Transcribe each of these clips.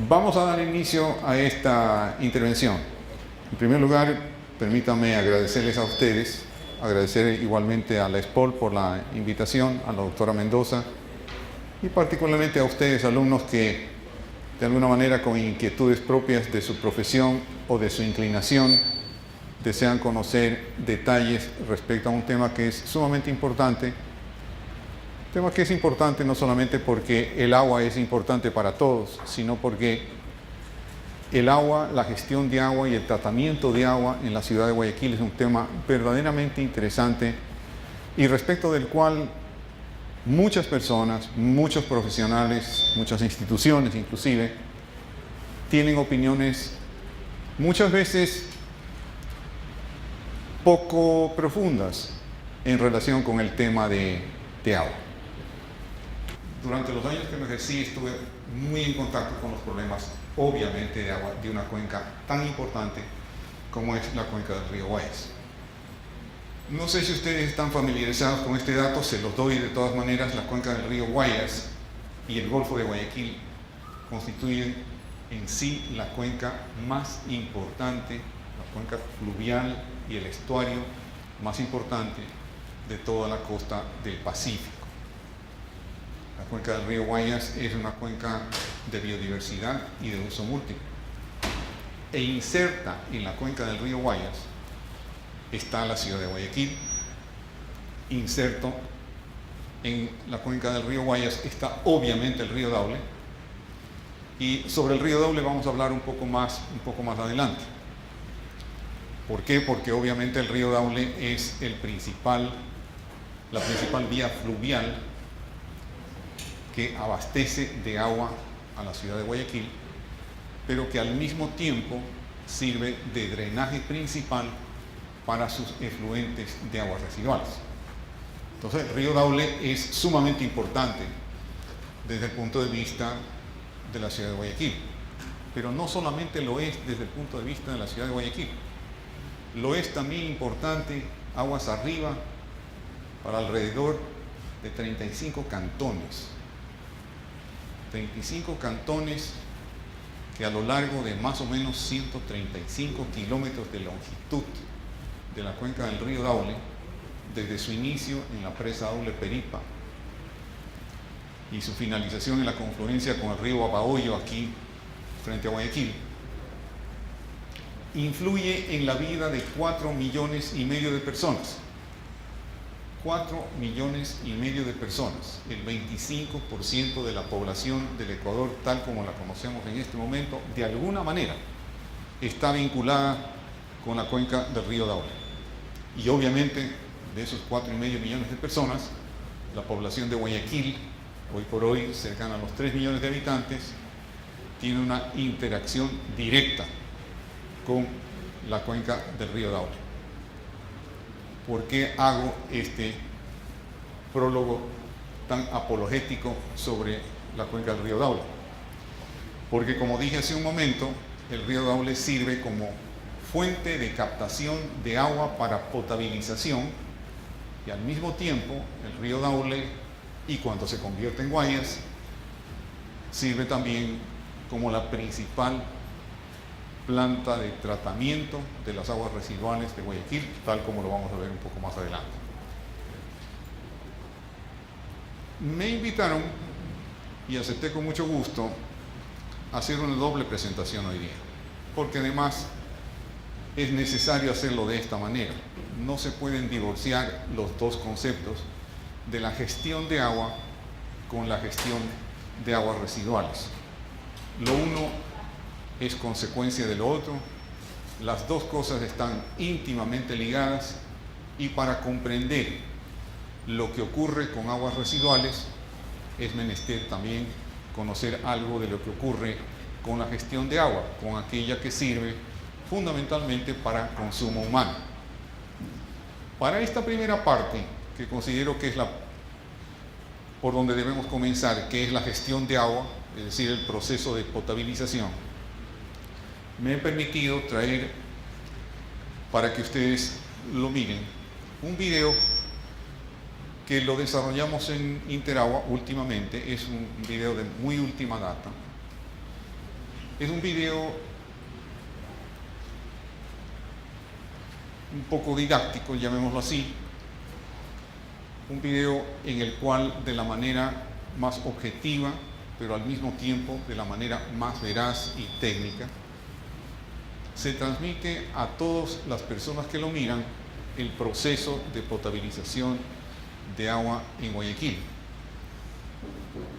Vamos a dar inicio a esta intervención. En primer lugar, permítanme agradecerles a ustedes, agradecer igualmente a la ESPOL por la invitación, a la doctora Mendoza y particularmente a ustedes, alumnos que de alguna manera con inquietudes propias de su profesión o de su inclinación desean conocer detalles respecto a un tema que es sumamente importante. Tema que es importante no solamente porque el agua es importante para todos, sino porque el agua, la gestión de agua y el tratamiento de agua en la ciudad de Guayaquil es un tema verdaderamente interesante y respecto del cual muchas personas, muchos profesionales, muchas instituciones inclusive, tienen opiniones muchas veces poco profundas en relación con el tema de agua. Durante los años que me ejercí estuve muy en contacto con los problemas, obviamente, de agua de una cuenca tan importante como es la cuenca del río Guayas. No sé si ustedes están familiarizados con este dato, se los doy de todas maneras. La cuenca del río Guayas y el Golfo de Guayaquil constituyen en sí la cuenca más importante, la cuenca fluvial y el estuario más importante de toda la costa del Pacífico. La cuenca del río Guayas es una cuenca de biodiversidad y de uso múltiple. E inserta en la cuenca del río Guayas está la ciudad de Guayaquil. Inserto en la cuenca del río Guayas está obviamente el río Daule. Y sobre el río Daule vamos a hablar un poco más adelante. ¿Por qué? Porque obviamente el río Daule es la principal vía fluvial que abastece de agua a la ciudad de Guayaquil, pero que al mismo tiempo sirve de drenaje principal para sus efluentes de aguas residuales. Entonces el río Daule es sumamente importante desde el punto de vista de la ciudad de Guayaquil, pero no solamente lo es desde el punto de vista de la ciudad de Guayaquil, lo es también importante aguas arriba para alrededor de 35 cantones. 35 cantones que a lo largo de más o menos 135 kilómetros de longitud de la cuenca del río Daule, desde su inicio en la presa Daule Peripa y su finalización en la confluencia con el río Babahoyo aquí frente a Guayaquil, influye en la vida de 4,5 millones de personas. 4,5 millones de personas, el 25% de la población del Ecuador, tal como la conocemos en este momento, de alguna manera está vinculada con la cuenca del río Daule. Y obviamente, de esos 4,5 millones de personas, la población de Guayaquil, hoy por hoy cercana a los 3 millones de habitantes, tiene una interacción directa con la cuenca del río Daule. ¿Por qué hago este prólogo tan apologético sobre la cuenca del río Daule? Porque, como dije hace un momento, el río Daule sirve como fuente de captación de agua para potabilización y al mismo tiempo el río Daule, y cuando se convierte en Guayas, sirve también como la principal planta de tratamiento de las aguas residuales de Guayaquil, tal como lo vamos a ver un poco más adelante. Me invitaron y acepté con mucho gusto hacer una doble presentación hoy día, porque además es necesario hacerlo de esta manera. No se pueden divorciar los dos conceptos de la gestión de agua con la gestión de aguas residuales. Lo uno es consecuencia de lo otro, las dos cosas están íntimamente ligadas y para comprender lo que ocurre con aguas residuales es menester también conocer algo de lo que ocurre con la gestión de agua, con aquella que sirve fundamentalmente para consumo humano. Para esta primera parte, que considero que es por donde debemos comenzar, que es la gestión de agua, es decir, el proceso de potabilización, me he permitido traer, para que ustedes lo miren, un video que lo desarrollamos en Interagua últimamente. Es un video de muy última data, Es un video un poco didáctico, llamémoslo así, un video en el cual de la manera más objetiva, pero al mismo tiempo de la manera más veraz y técnica, se transmite a todas las personas que lo miran el proceso de potabilización de agua en Guayaquil.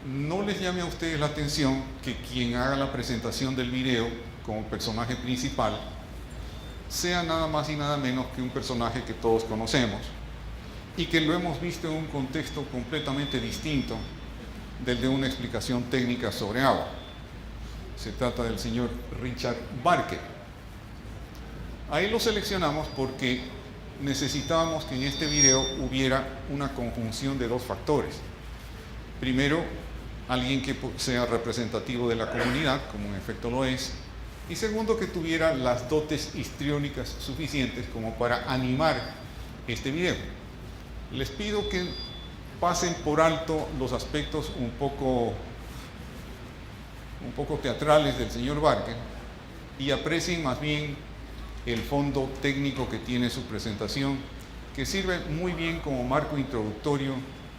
No les llame a ustedes la atención que quien haga la presentación del video como personaje principal sea nada más y nada menos que un personaje que todos conocemos y que lo hemos visto en un contexto completamente distinto del de una explicación técnica sobre agua. Se trata del señor Richard Barker. Ahí lo seleccionamos porque necesitábamos que en este video hubiera una conjunción de dos factores. Primero, alguien que sea representativo de la comunidad, como en efecto lo es, y segundo, que tuviera las dotes histriónicas suficientes como para animar este video. Les pido que pasen por alto los aspectos un poco teatrales del señor Barker y aprecien más bien el fondo técnico que tiene su presentación, que sirve muy bien como marco introductorio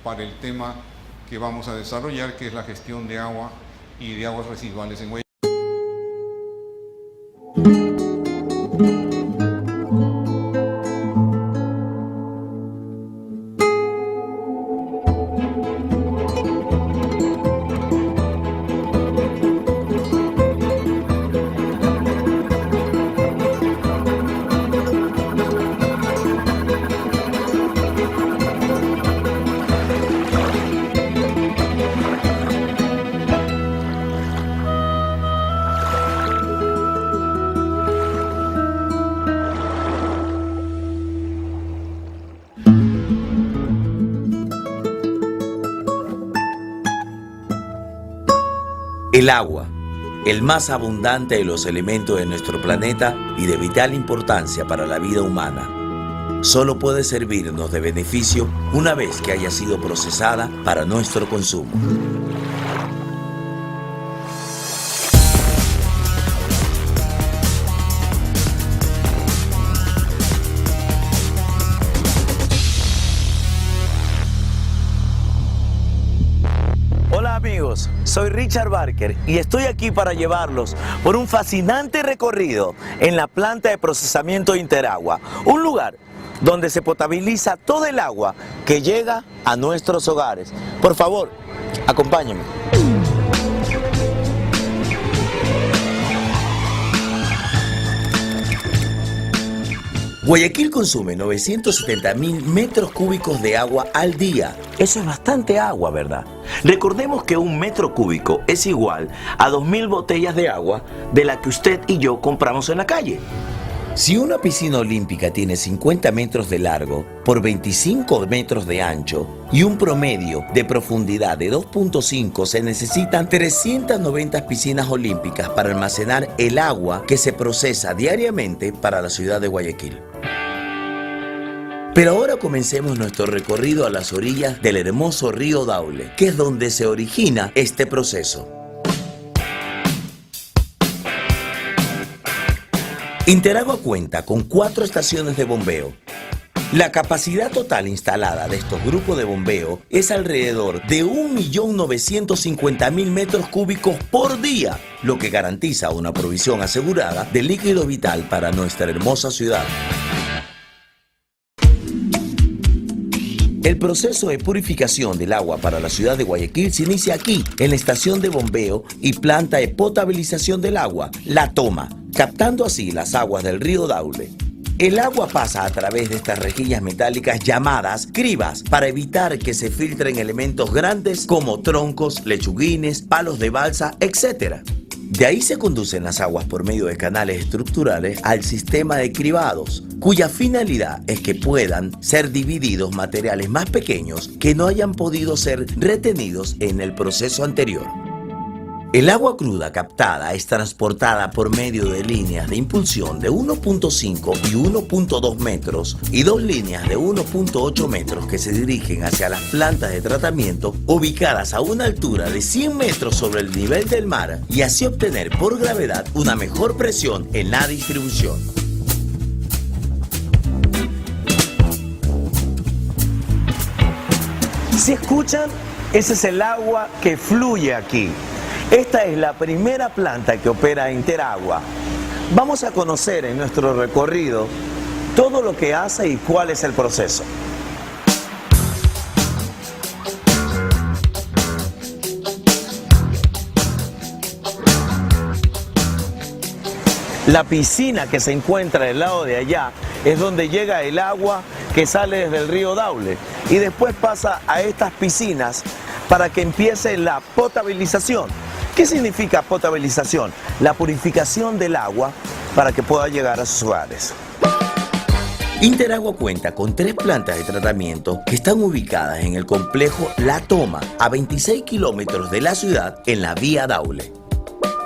para el tema que vamos a desarrollar, que es la gestión de agua y de aguas residuales en Guayaquil. El agua, el más abundante de los elementos de nuestro planeta y de vital importancia para la vida humana, solo puede servirnos de beneficio una vez que haya sido procesada para nuestro consumo. Hola amigos, soy Richard Barker y estoy aquí para llevarlos por un fascinante recorrido en la planta de procesamiento Interagua, un lugar donde se potabiliza todo el agua que llega a nuestros hogares. Por favor, acompáñenme. Guayaquil consume 970.000 metros cúbicos de agua al día. Eso es bastante agua, ¿verdad? Recordemos que un metro cúbico es igual a 2.000 botellas de agua de la que usted y yo compramos en la calle. Si una piscina olímpica tiene 50 metros de largo por 25 metros de ancho y un promedio de profundidad de 2.5, se necesitan 390 piscinas olímpicas para almacenar el agua que se procesa diariamente para la ciudad de Guayaquil. Pero ahora comencemos nuestro recorrido a las orillas del hermoso río Daule, que es donde se origina este proceso. Interagua cuenta con 4 estaciones de bombeo. La capacidad total instalada de estos grupos de bombeo es alrededor de 1.950.000 metros cúbicos por día, lo que garantiza una provisión asegurada de líquido vital para nuestra hermosa ciudad. El proceso de purificación del agua para la ciudad de Guayaquil se inicia aquí, en la estación de bombeo y planta de potabilización del agua, La Toma, captando así las aguas del río Daule. El agua pasa a través de estas rejillas metálicas llamadas cribas para evitar que se filtren elementos grandes como troncos, lechuguines, palos de balsa, etc. De ahí se conducen las aguas por medio de canales estructurales al sistema de cribados, cuya finalidad es que puedan ser divididos materiales más pequeños que no hayan podido ser retenidos en el proceso anterior. El agua cruda captada es transportada por medio de líneas de impulsión de 1.5 y 1.2 metros y dos líneas de 1.8 metros que se dirigen hacia las plantas de tratamiento ubicadas a una altura de 100 metros sobre el nivel del mar y así obtener por gravedad una mejor presión en la distribución. Si escuchan, ese es el agua que fluye aquí. Esta es la primera planta que opera Interagua. Vamos a conocer en nuestro recorrido todo lo que hace y cuál es el proceso. La piscina que se encuentra del lado de allá es donde llega el agua que sale desde el río Daule y después pasa a estas piscinas para que empiece la potabilización. ¿Qué significa potabilización? La purificación del agua para que pueda llegar a sus hogares. Interagua cuenta con 3 plantas de tratamiento que están ubicadas en el complejo La Toma, a 26 kilómetros de la ciudad, en la vía Daule.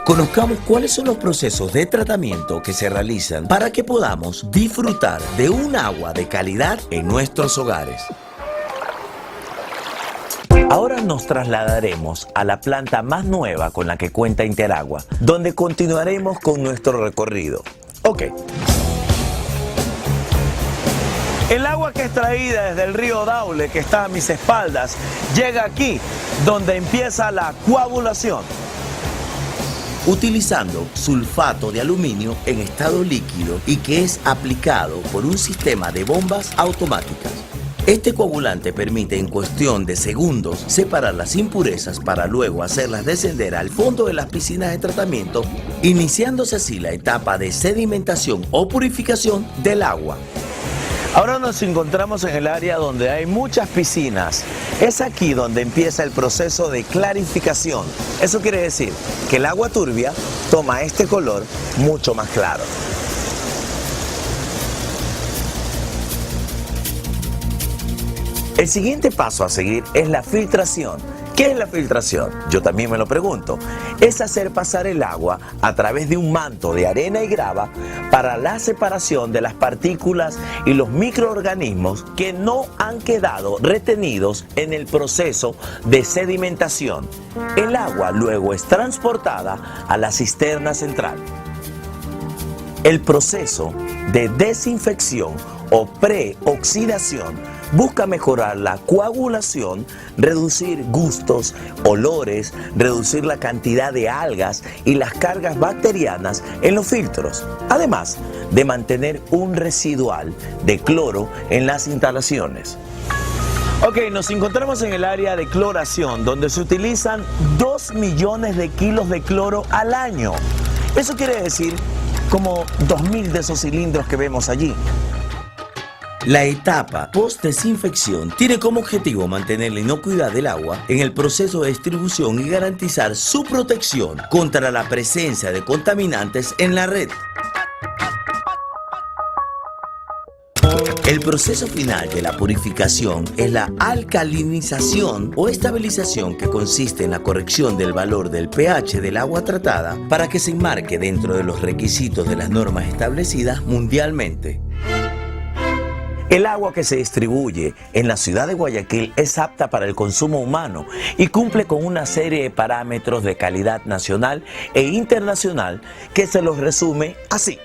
Conozcamos cuáles son los procesos de tratamiento que se realizan para que podamos disfrutar de un agua de calidad en nuestros hogares. Ahora nos trasladaremos a la planta más nueva con la que cuenta Interagua, donde continuaremos con nuestro recorrido. Ok. El agua que es traída desde el río Daule, que está a mis espaldas, llega aquí, donde empieza la coagulación. Utilizando sulfato de aluminio en estado líquido y que es aplicado por un sistema de bombas automáticas. Este coagulante permite en cuestión de segundos separar las impurezas para luego hacerlas descender al fondo de las piscinas de tratamiento, iniciándose así la etapa de sedimentación o purificación del agua. Ahora nos encontramos en el área donde hay muchas piscinas. Es aquí donde empieza el proceso de clarificación. Eso quiere decir que el agua turbia toma este color mucho más claro. El siguiente paso a seguir es la filtración. ¿Qué es la filtración? Yo también me lo pregunto. Es hacer pasar el agua a través de un manto de arena y grava para la separación de las partículas y los microorganismos que no han quedado retenidos en el proceso de sedimentación. El agua luego es transportada a la cisterna central. El proceso de desinfección o preoxidación busca mejorar la coagulación, reducir gustos, olores, reducir la cantidad de algas y las cargas bacterianas en los filtros, además de mantener un residual de cloro en las instalaciones. Ok, nos encontramos en el área de cloración, donde se utilizan 2 millones de kilos de cloro al año. Eso quiere decir como 2.000 de esos cilindros que vemos allí. La etapa post-desinfección tiene como objetivo mantener la inocuidad del agua en el proceso de distribución y garantizar su protección contra la presencia de contaminantes en la red. El proceso final de la purificación es la alcalinización o estabilización, que consiste en la corrección del valor del pH del agua tratada para que se enmarque dentro de los requisitos de las normas establecidas mundialmente. El agua que se distribuye en la ciudad de Guayaquil es apta para el consumo humano y cumple con una serie de parámetros de calidad nacional e internacional que se los resume así.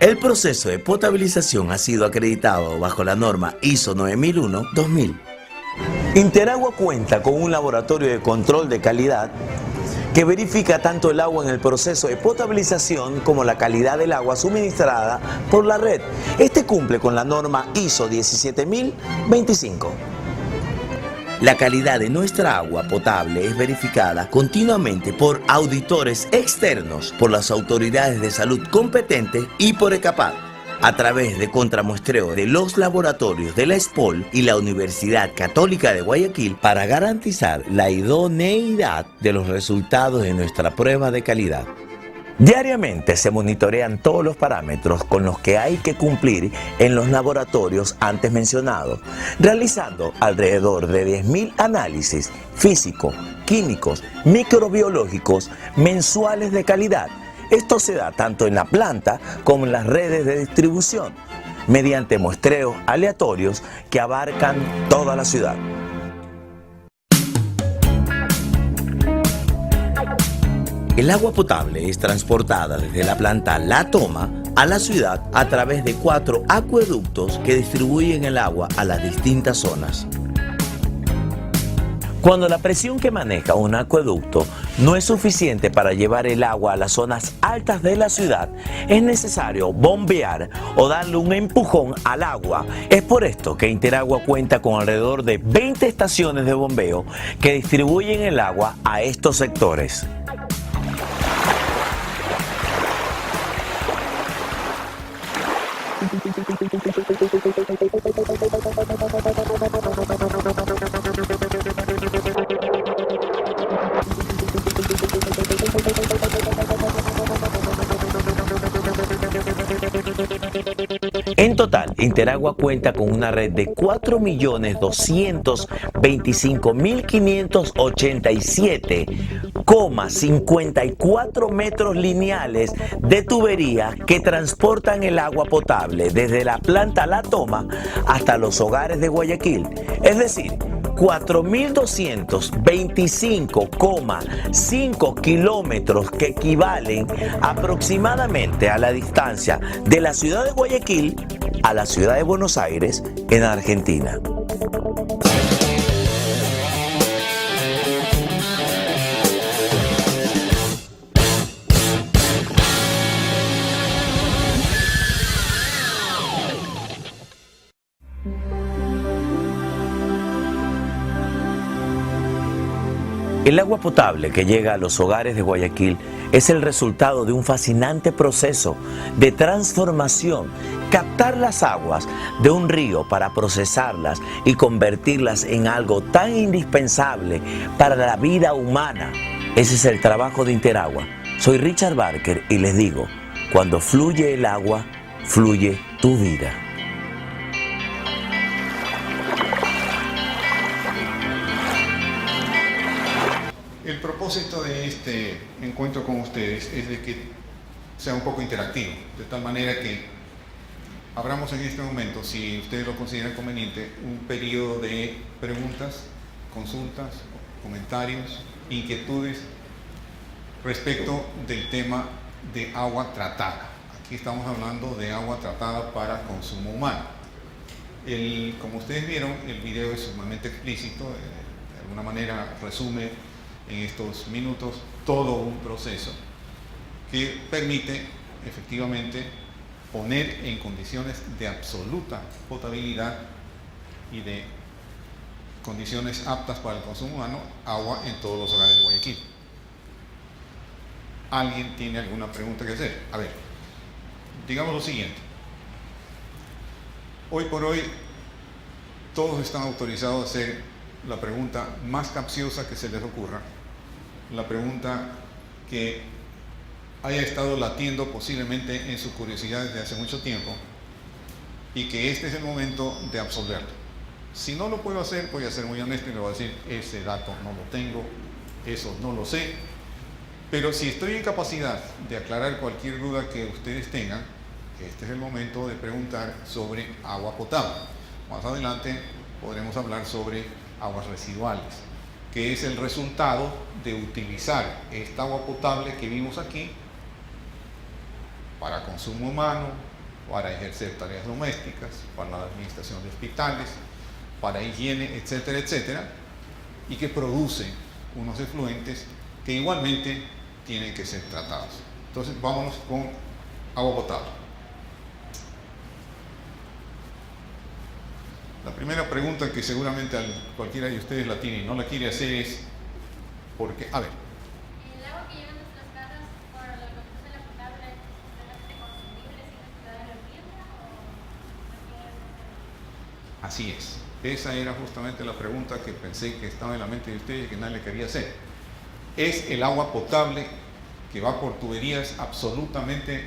El proceso de potabilización ha sido acreditado bajo la norma ISO 9001-2000. Interagua cuenta con un laboratorio de control de calidad que verifica tanto el agua en el proceso de potabilización como la calidad del agua suministrada por la red. Este cumple con la norma ISO 17025. La calidad de nuestra agua potable es verificada continuamente por auditores externos, por las autoridades de salud competentes y por ECAPAD, a través de contramuestreo de los laboratorios de la ESPOL y la Universidad Católica de Guayaquil para garantizar la idoneidad de los resultados de nuestra prueba de calidad. Diariamente se monitorean todos los parámetros con los que hay que cumplir en los laboratorios antes mencionados, realizando alrededor de 10.000 análisis físicos, químicos, microbiológicos mensuales de calidad. Esto se da tanto en la planta como en las redes de distribución, mediante muestreos aleatorios que abarcan toda la ciudad. El agua potable es transportada desde la planta La Toma a la ciudad a través de 4 acueductos que distribuyen el agua a las distintas zonas. Cuando la presión que maneja un acueducto no es suficiente para llevar el agua a las zonas altas de la ciudad, es necesario bombear o darle un empujón al agua. Es por esto que Interagua cuenta con alrededor de 20 estaciones de bombeo que distribuyen el agua a estos sectores. En total, Interagua cuenta con una red de 4.225.587,54 metros lineales de tuberías que transportan el agua potable desde la planta La Toma hasta los hogares de Guayaquil. Es decir, 4.225,5 kilómetros que equivalen aproximadamente a la distancia de la ciudad de Guayaquil a la ciudad de Buenos Aires en Argentina. El agua potable que llega a los hogares de Guayaquil es el resultado de un fascinante proceso de transformación. Captar las aguas de un río para procesarlas y convertirlas en algo tan indispensable para la vida humana. Ese es el trabajo de Interagua. Soy Richard Barker y les digo, cuando fluye el agua, fluye tu vida. El propósito de este encuentro con ustedes es de que sea un poco interactivo, de tal manera que abramos en este momento, si ustedes lo consideran conveniente, un periodo de preguntas, consultas, comentarios, inquietudes respecto del tema de agua tratada. Aquí estamos hablando de agua tratada para consumo humano. Como ustedes vieron, el video es sumamente explícito, de alguna manera resume en estos minutos todo un proceso que permite efectivamente poner en condiciones de absoluta potabilidad y de condiciones aptas para el consumo humano agua en todos los hogares de Guayaquil. ¿Alguien tiene alguna pregunta que hacer? A ver, digamos lo siguiente. Hoy por hoy todos están autorizados a hacer la pregunta más capciosa que se les ocurra, la pregunta que haya estado latiendo posiblemente en su curiosidad desde hace mucho tiempo y que este es el momento de absolverlo. Si no lo puedo hacer, voy a ser muy honesto y le voy a decir, ese dato no lo tengo, eso no lo sé, pero si estoy en capacidad de aclarar cualquier duda que ustedes tengan, este es el momento de preguntar sobre agua potable. Más adelante podremos hablar sobre aguas residuales, que es el resultado de utilizar esta agua potable que vimos aquí para consumo humano, para ejercer tareas domésticas, para la administración de hospitales, para higiene, etcétera, etcétera, y que produce unos efluentes que igualmente tienen que ser tratados. Entonces vámonos con agua potable. La primera pregunta que seguramente cualquiera de ustedes la tiene y no la quiere hacer es, ¿por qué? A ver. ¿El agua que llega a nuestras casas por la construcción de la potable es realmente consumible sin necesidad de hervirla o Así es. Esa era justamente la pregunta que pensé que estaba en la mente de ustedes y que nadie le quería hacer. ¿Es el agua potable que va por tubería es absolutamente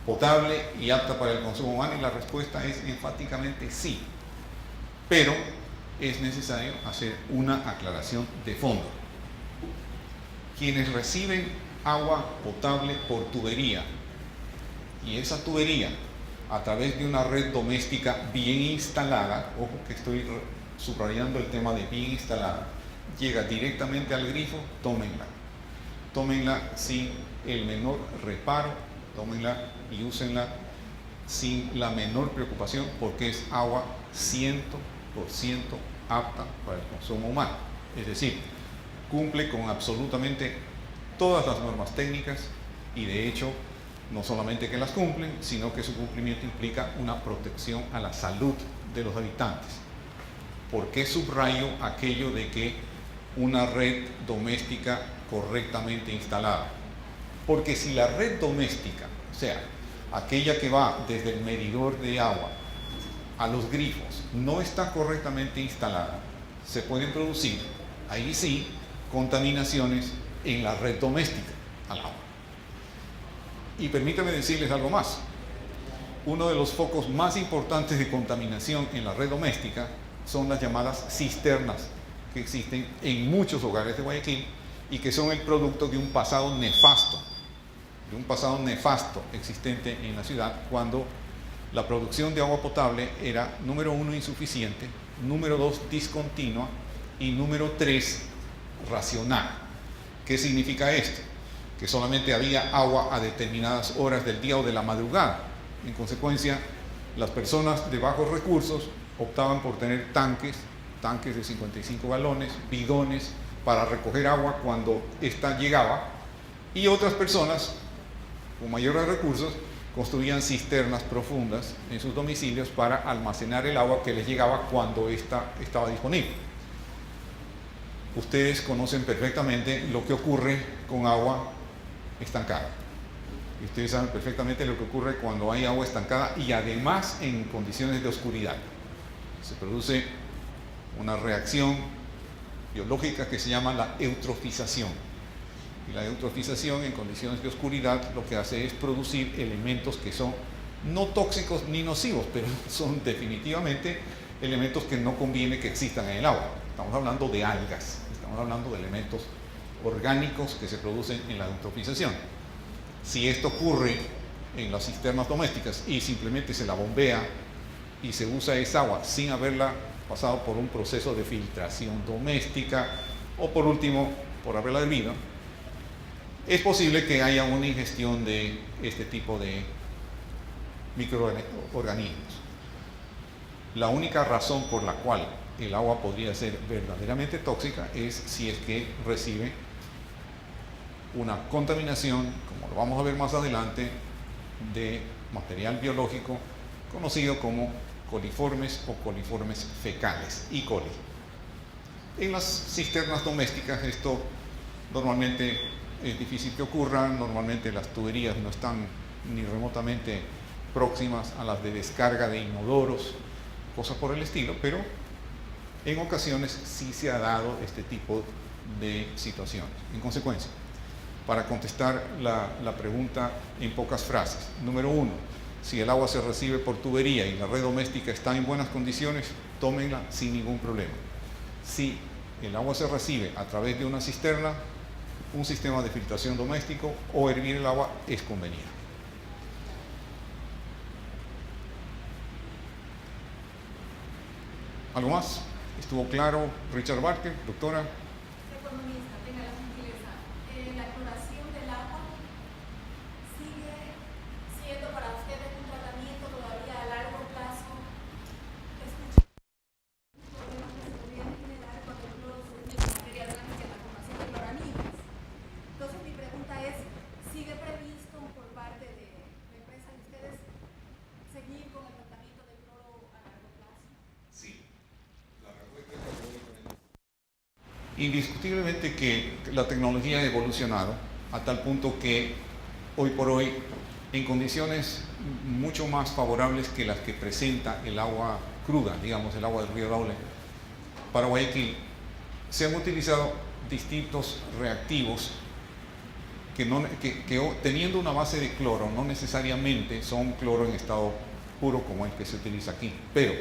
potable y apta para el consumo humano? Y la respuesta es enfáticamente sí. Pero es necesario hacer una aclaración de fondo. Quienes reciben agua potable por tubería, y esa tubería a través de una red doméstica bien instalada, ojo que estoy subrayando el tema de bien instalada, llega directamente al grifo, tómenla sin el menor reparo, tómenla y úsenla sin la menor preocupación, porque es agua 100% apta para el consumo humano. Es decir, cumple con absolutamente todas las normas técnicas, y de hecho no solamente que las cumplen, sino que su cumplimiento implica una protección a la salud de los habitantes. ¿Por qué subrayo aquello de que una red doméstica correctamente instalada? Porque si la red doméstica, o sea, aquella que va desde el medidor de agua a los grifos, no está correctamente instalada, se pueden producir, ahí sí, contaminaciones en la red doméstica al agua. Y permítanme decirles algo más. Uno de los focos más importantes de contaminación en la red doméstica son las llamadas cisternas, que existen en muchos hogares de Guayaquil y que son el producto de un pasado nefasto existente en la ciudad, cuando la producción de agua potable era, número 1, insuficiente, número 2, discontinua, y número 3, racionada. ¿Qué significa esto? Que solamente había agua a determinadas horas del día o de la madrugada. En consecuencia, las personas de bajos recursos optaban por tener tanques de 55 galones, bidones, para recoger agua cuando ésta llegaba, y otras personas con mayores recursos construían cisternas profundas en sus domicilios para almacenar el agua que les llegaba cuando ésta estaba disponible. Ustedes conocen perfectamente lo que ocurre con agua estancada. Y ustedes saben perfectamente lo que ocurre cuando hay agua estancada y además en condiciones de oscuridad. Se produce una reacción biológica que se llama la eutrofización. Y la eutrofización en condiciones de oscuridad lo que hace es producir elementos que son no tóxicos ni nocivos, pero son definitivamente elementos que no conviene que existan en el agua. Estamos hablando de algas, estamos hablando de elementos orgánicos que se producen en la eutrofización. Si esto ocurre en las cisternas domésticas y simplemente se la bombea y se usa esa agua sin haberla pasado por un proceso de filtración doméstica, o por último, por haberla hervido, es posible que haya una ingestión de este tipo de microorganismos. La única razón por la cual el agua podría ser verdaderamente tóxica es si es que recibe una contaminación, como lo vamos a ver más adelante, de material biológico conocido como coliformes o coliformes fecales, E. coli. En las cisternas domésticas esto normalmente es difícil que ocurra, normalmente las tuberías no están ni remotamente próximas a las de descarga de inodoros, cosas por el estilo, pero en ocasiones sí se ha dado este tipo de situaciones. En consecuencia, para contestar la pregunta en pocas frases, número 1, si el agua se recibe por tubería y la red doméstica está en buenas condiciones, tómenla sin ningún problema. Si el agua se recibe a través de una cisterna, un sistema de filtración doméstico o hervir el agua es conveniente. ¿Algo más? ¿Estuvo claro? Richard Barker, doctora. Economista, tenga la gentileza. La exploración del agua sigue siendo para ustedes un tratamiento todavía a largo plazo. Escuché problemas que se podrían generar cuando el cloro se materia orgánica en la formación de cloramines. Entonces mi pregunta es, ¿sigue previsto por parte de la empresa de ustedes seguir con el tratamiento del cloro a largo plazo? Sí. Indiscutiblemente que la tecnología ha evolucionado a tal punto que hoy por hoy, en condiciones mucho más favorables que las que presenta el agua cruda, digamos el agua del río Daule, para Guayaquil, se han utilizado distintos reactivos que teniendo una base de cloro no necesariamente son cloro en estado puro como el que se utiliza aquí. Pero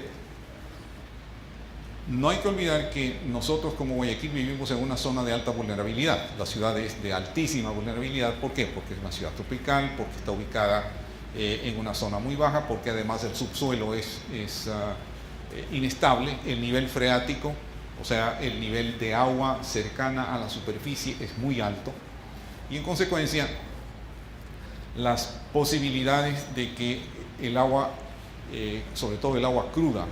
no hay que olvidar que nosotros como Guayaquil vivimos en una zona de alta vulnerabilidad. La ciudad es de altísima vulnerabilidad. ¿Por qué? Porque es una ciudad tropical, porque está ubicada en una zona muy baja, porque además el subsuelo es inestable, el nivel freático, o sea, el nivel de agua cercana a la superficie es muy alto y en consecuencia las posibilidades de que el agua, sobre todo el agua cruda,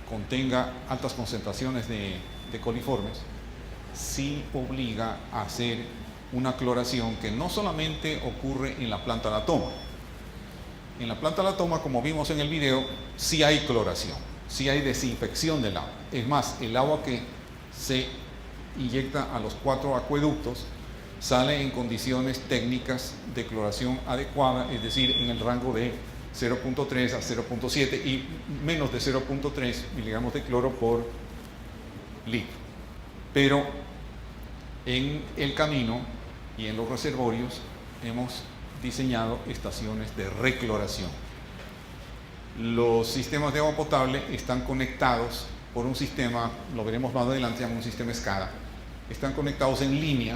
contenga altas concentraciones de coliformes, sí obliga a hacer una cloración que no solamente ocurre en la planta La Toma. En la planta La Toma, como vimos en el video, sí hay cloración, sí hay desinfección del agua. Es más, el agua que se inyecta a los 4 acueductos sale en condiciones técnicas de cloración adecuada, es decir, en el rango de 0.3 a 0.7 y menos de 0.3 miligramos de cloro por litro. Pero en el camino y en los reservorios hemos diseñado estaciones de recloración. Los sistemas de agua potable están conectados por un sistema, lo veremos más adelante, un sistema SCADA. Están conectados en línea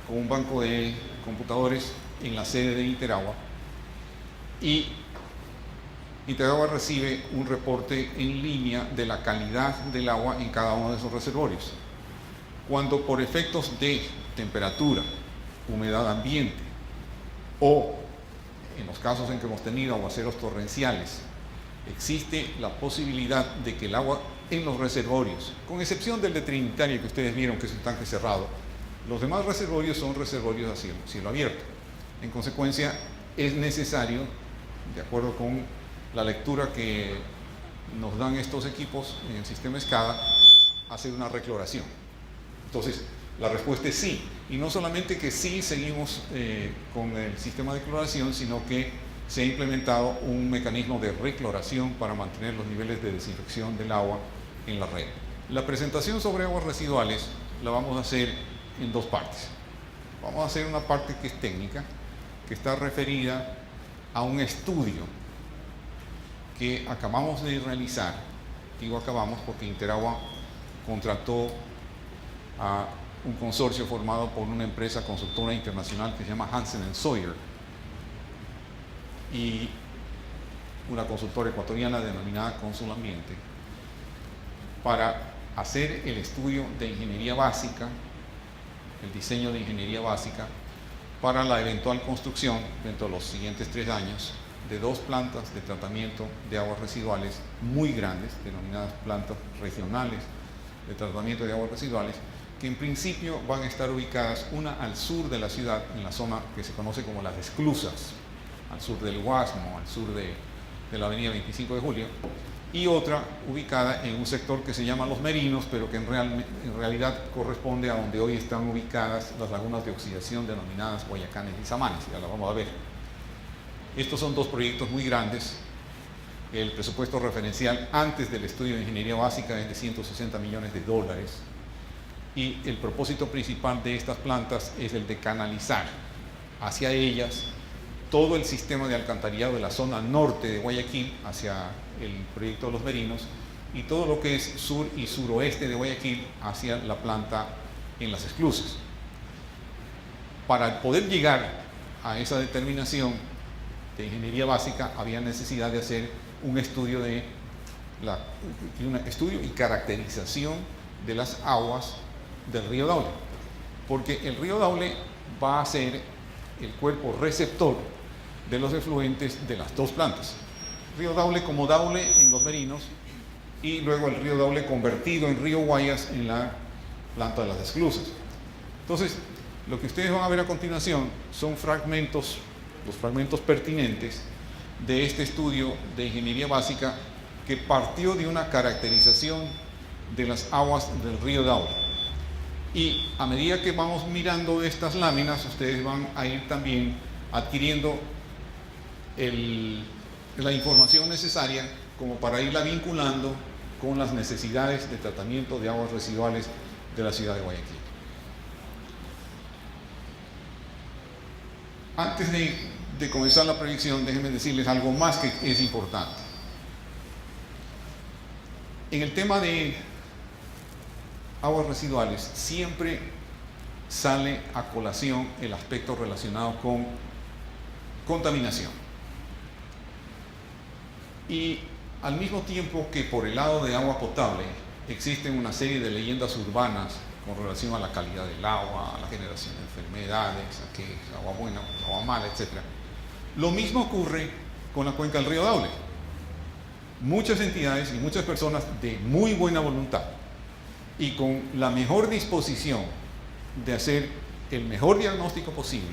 con un banco de computadores en la sede de Interagua y Interagua recibe un reporte en línea de la calidad del agua en cada uno de esos reservorios. Cuando por efectos de temperatura, humedad ambiente o en los casos en que hemos tenido aguaceros torrenciales, existe la posibilidad de que el agua en los reservorios, con excepción del de Trinitaria que ustedes vieron que es un tanque cerrado, los demás reservorios son reservorios a cielo abierto. En consecuencia, es necesario, de acuerdo con la lectura que nos dan estos equipos en el sistema SCADA, hacer una recloración. Entonces, la respuesta es sí. Y no solamente que sí seguimos con el sistema de cloración, sino que se ha implementado un mecanismo de recloración para mantener los niveles de desinfección del agua en la red. La presentación sobre aguas residuales la vamos a hacer en 2 partes. Vamos a hacer una parte que es técnica, que está referida a un estudio que acabamos de realizar. Digo acabamos porque Interagua contrató a un consorcio formado por una empresa consultora internacional que se llama Hansen & Sawyer y una consultora ecuatoriana denominada Consul Ambiente para hacer el estudio de ingeniería básica, el diseño de ingeniería básica para la eventual construcción dentro de los siguientes 3 años de 2 plantas de tratamiento de aguas residuales muy grandes, denominadas plantas regionales de tratamiento de aguas residuales, que en principio van a estar ubicadas una al sur de la ciudad, en la zona que se conoce como las esclusas, al sur del Guasmo, al sur de la avenida 25 de Julio, y otra ubicada en un sector que se llama Los Merinos, pero que en realidad corresponde a donde hoy están ubicadas las lagunas de oxidación denominadas Guayacanes y Samanes, ya la vamos a ver. Estos son 2 proyectos muy grandes. El presupuesto referencial antes del estudio de ingeniería básica es de $160 millones y el propósito principal de estas plantas es el de canalizar hacia ellas todo el sistema de alcantarillado de la zona norte de Guayaquil hacia el proyecto de Los Merinos y todo lo que es sur y suroeste de Guayaquil hacia la planta en las esclusas. Para poder llegar a esa determinación de ingeniería básica había necesidad de hacer un estudio y caracterización de las aguas del río Daule, porque el río Daule va a ser el cuerpo receptor de los efluentes de las 2 plantas. Río Daule como Daule en Los Merinos y luego el río Daule convertido en río Guayas en la planta de las esclusas. Entonces, lo que ustedes van a ver a continuación son fragmentos, los fragmentos pertinentes de este estudio de ingeniería básica que partió de una caracterización de las aguas del río Daule. Y a medida que vamos mirando estas láminas, ustedes van a ir también adquiriendo la información necesaria como para irla vinculando con las necesidades de tratamiento de aguas residuales de la ciudad de Guayaquil. Antes de comenzar la predicción, déjenme decirles algo más que es importante. En el tema de aguas residuales, siempre sale a colación el aspecto relacionado con contaminación. Y al mismo tiempo que por el lado de agua potable existen una serie de leyendas urbanas con relación a la calidad del agua, a la generación de enfermedades, a que es agua buena, agua mala, etc. Lo mismo ocurre con la cuenca del río Daule. Muchas entidades y muchas personas de muy buena voluntad y con la mejor disposición de hacer el mejor diagnóstico posible,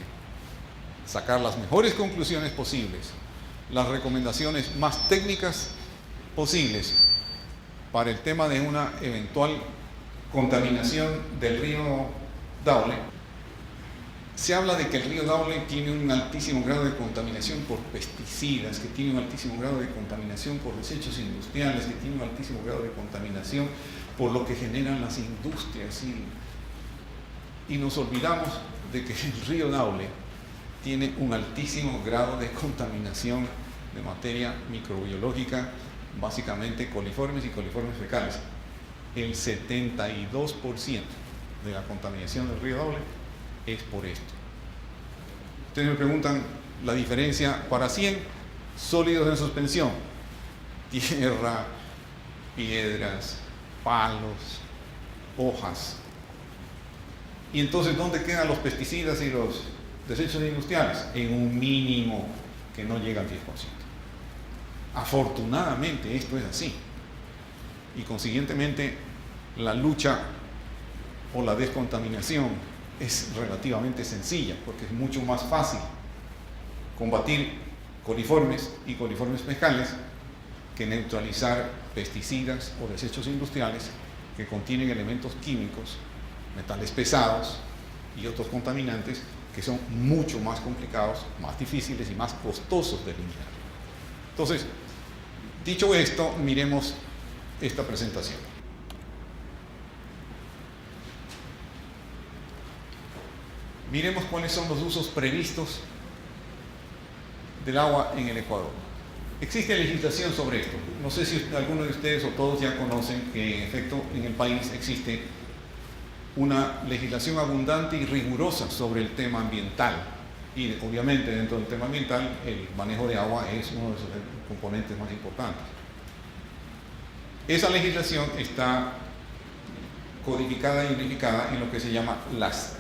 sacar las mejores conclusiones posibles, las recomendaciones más técnicas posibles para el tema de una eventual contaminación del río Daule. Se habla de que el río Daule tiene un altísimo grado de contaminación por pesticidas, que tiene un altísimo grado de contaminación por desechos industriales, que tiene un altísimo grado de contaminación por lo que generan las industrias. Y nos olvidamos de que el río Daule tiene un altísimo grado de contaminación de materia microbiológica, básicamente coliformes y coliformes fecales. El 72% de la contaminación del río Daule es por esto. Ustedes me preguntan la diferencia para 100 sólidos en suspensión: tierra, piedras, palos, hojas. Y entonces, ¿dónde quedan los pesticidas y los desechos industriales? En un mínimo que no llega al 10%. Afortunadamente esto es así. Y consiguientemente la lucha o la descontaminación es relativamente sencilla, porque es mucho más fácil combatir coliformes y coliformes fecales que neutralizar pesticidas o desechos industriales que contienen elementos químicos, metales pesados y otros contaminantes que son mucho más complicados, más difíciles y más costosos de eliminar. Entonces, dicho esto, miremos esta presentación. Miremos cuáles son los usos previstos del agua en el Ecuador. Existe legislación sobre esto. No sé si alguno de ustedes o todos ya conocen que en efecto en el país existe una legislación abundante y rigurosa sobre el tema ambiental. Y obviamente dentro del tema ambiental el manejo de agua es uno de sus componentes más importantes. Esa legislación está codificada y unificada en lo que se llama las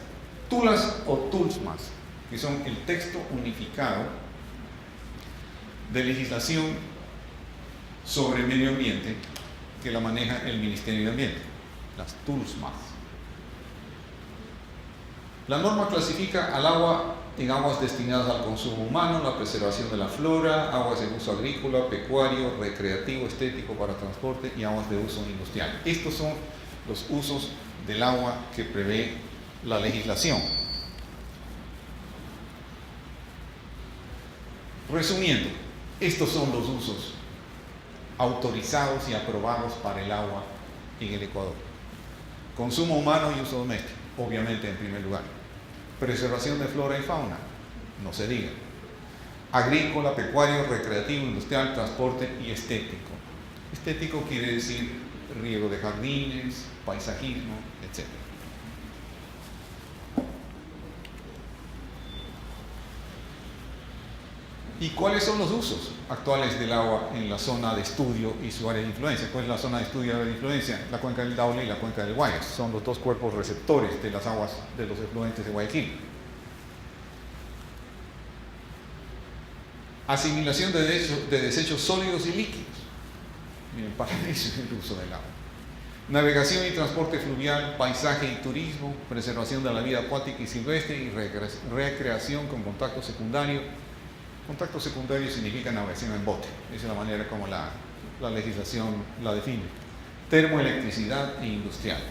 TULAS o TULSMAS, que son el texto unificado de legislación sobre el medio ambiente que la maneja el Ministerio de Ambiente, las TULSMAS. La norma clasifica al agua en aguas destinadas al consumo humano, la preservación de la flora, aguas de uso agrícola, pecuario, recreativo, estético para transporte y aguas de uso industrial. Estos son los usos del agua que prevé la legislación. Resumiendo, estos son los usos autorizados y aprobados para el agua en el Ecuador. Consumo humano y uso doméstico, obviamente en primer lugar. Preservación de flora y fauna, no se diga. Agrícola, pecuario, recreativo, industrial, transporte y estético. Estético quiere decir riego de jardines, paisajismo, etc. ¿Y cuáles son los usos actuales del agua en la zona de estudio y su área de influencia? ¿Cuál es la zona de estudio y área de influencia? La cuenca del Daule y la cuenca del Guayas. Son los dos cuerpos receptores de las aguas de los efluentes de Guayaquil. Asimilación de desechos sólidos y líquidos. Miren, para eso es el uso del agua. Navegación y transporte fluvial, paisaje y turismo, preservación de la vida acuática y silvestre y recreación con contacto secundario. Contacto secundario significa navegación en bote, esa es la manera como la legislación la define. Termoelectricidad e industrial.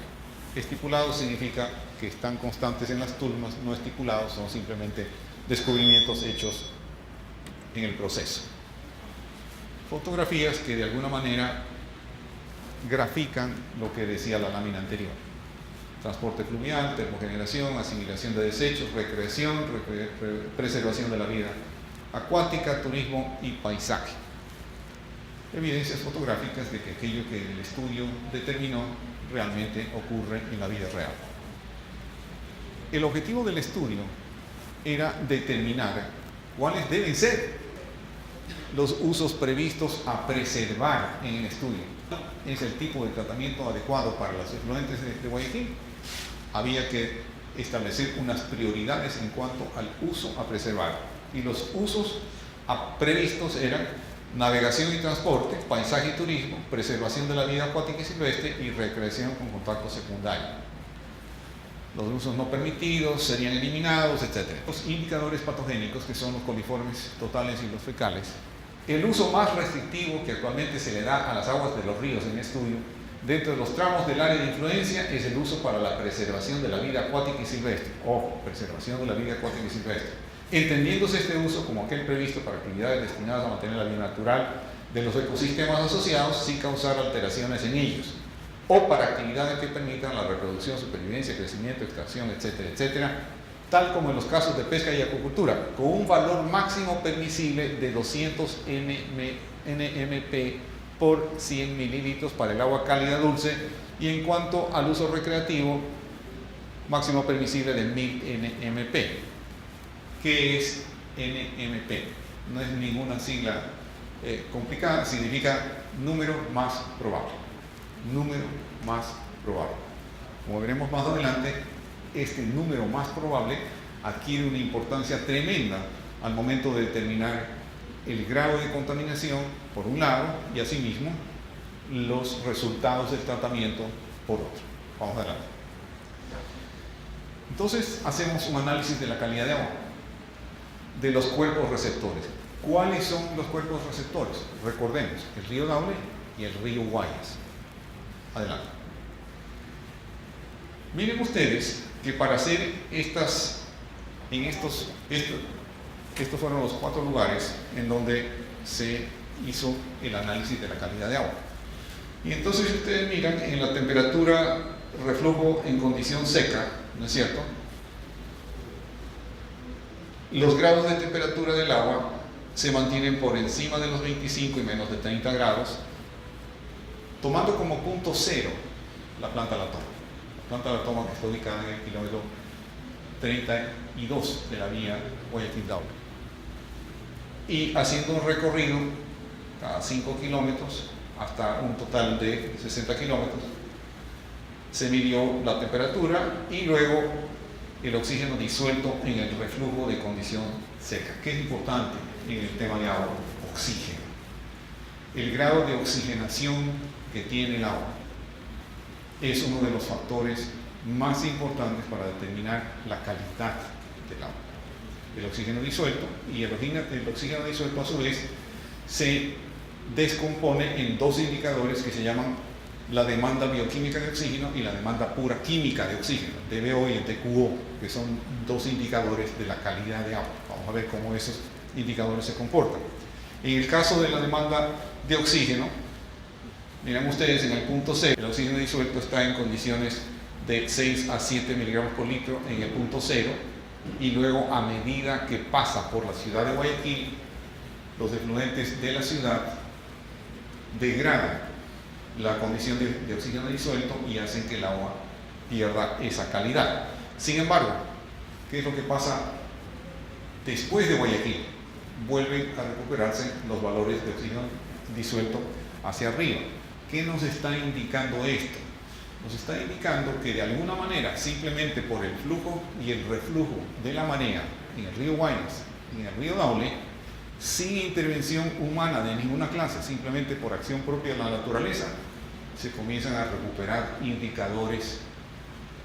Estipulado significa que están constantes en las turmas, no estipulados son simplemente descubrimientos hechos en el proceso. Fotografías que de alguna manera grafican lo que decía la lámina anterior. transporte fluvial, termogeneración, asimilación de desechos, recreación, preservación de la vida acuática, turismo y paisaje. Evidencias fotográficas de que aquello que el estudio determinó realmente ocurre en la vida real. El objetivo del estudio era determinar cuáles deben ser los usos previstos a preservar en el estudio. Es el tipo de tratamiento adecuado para los efluentes de Guayaquil. Había que establecer unas prioridades en cuanto al uso a preservar. Y los usos previstos eran navegación y transporte, paisaje y turismo, preservación de la vida acuática y silvestre y recreación con contacto secundario. Los usos no permitidos serían eliminados, etc. Los indicadores patogénicos, que son los coliformes totales y los fecales. El uso más restrictivo que actualmente se le da a las aguas de los ríos en el estudio, dentro de los tramos del área de influencia, es el uso para la preservación de la vida acuática y silvestre. Ojo, preservación de la vida acuática y silvestre. Entendiéndose este uso como aquel previsto para actividades destinadas a mantener la vida natural de los ecosistemas asociados sin causar alteraciones en ellos, o para actividades que permitan la reproducción, supervivencia, crecimiento, extracción, etcétera, etcétera, tal como en los casos de pesca y acuicultura, con un valor máximo permisible de 200 NMP por 100 mililitros para el agua cálida dulce, y en cuanto al uso recreativo, máximo permisible de 1000 NMP. ¿Qué es NMP? No es ninguna sigla complicada, significa número más probable. Número más probable. Como veremos más adelante, este número más probable adquiere una importancia tremenda al momento de determinar el grado de contaminación, por un lado, y asimismo los resultados del tratamiento, por otro. Vamos adelante. Entonces, hacemos un análisis de la calidad de agua, de los cuerpos receptores. ¿Cuáles son los cuerpos receptores? Recordemos, el río Daule y el río Guayas. Adelante. Miren ustedes que para hacer estos fueron los 4 lugares en donde se hizo el análisis de la calidad de agua. Y entonces, si ustedes miran en la temperatura reflujo en condición seca, ¿no es cierto?, los grados de temperatura del agua se mantienen por encima de los 25 y menos de 30 grados, tomando como punto cero la planta La Toma. La planta La Toma, que está ubicada en el kilómetro 32 de la vía Guayaquil-Daule. Y haciendo un recorrido cada 5 kilómetros hasta un total de 60 kilómetros, se midió la temperatura y luego el oxígeno disuelto en el reflujo de condición seca. ¿Qué es importante en el tema de agua? Oxígeno. El grado de oxigenación que tiene el agua es uno de los factores más importantes para determinar la calidad del agua. El oxígeno disuelto, y el oxígeno disuelto a su vez se descompone en 2 indicadores que se llaman la demanda bioquímica de oxígeno y la demanda pura química de oxígeno, DBO y el DQO, que son 2 indicadores de la calidad de agua. Vamos a ver cómo esos indicadores se comportan. En el caso de la demanda de oxígeno, miren ustedes en el punto C, el oxígeno disuelto está en condiciones de 6 a 7 miligramos por litro en el punto 0, y luego a medida que pasa por la ciudad de Guayaquil, los efluentes de la ciudad degradan la condición de oxígeno disuelto y hacen que el agua pierda esa calidad. Sin embargo, ¿qué es lo que pasa después de Guayaquil? Vuelven a recuperarse los valores de oxígeno disuelto hacia arriba. ¿Qué nos está indicando esto? Nos está indicando que de alguna manera, simplemente por el flujo y el reflujo de la marea en el río Guayas y en el río Daule, sin intervención humana de ninguna clase, simplemente por acción propia de la naturaleza, se comienzan a recuperar indicadores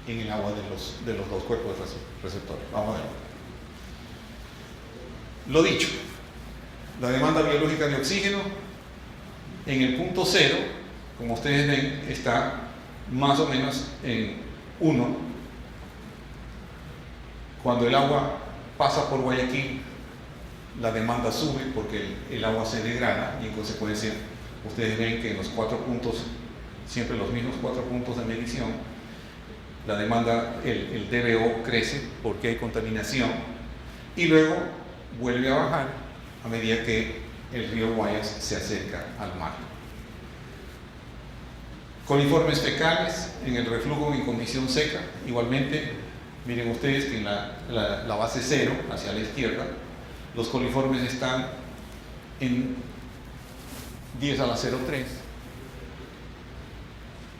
en el agua de los 2 cuerpos receptores. Vamos a ver. Lo dicho, la demanda biológica de oxígeno en el punto 0, como ustedes ven, está más o menos en 1. Cuando el agua pasa por Guayaquil, la demanda sube porque el agua se degrada, y en consecuencia ustedes ven que en los 4 puntos, siempre los mismos 4 puntos de medición, la demanda, el DBO crece porque hay contaminación y luego vuelve a bajar a medida que el río Guayas se acerca al mar. Coliformes fecales en el reflujo en condición seca. Igualmente, miren ustedes que en la base 0, hacia la izquierda, los coliformes están en 10 a la 0,3.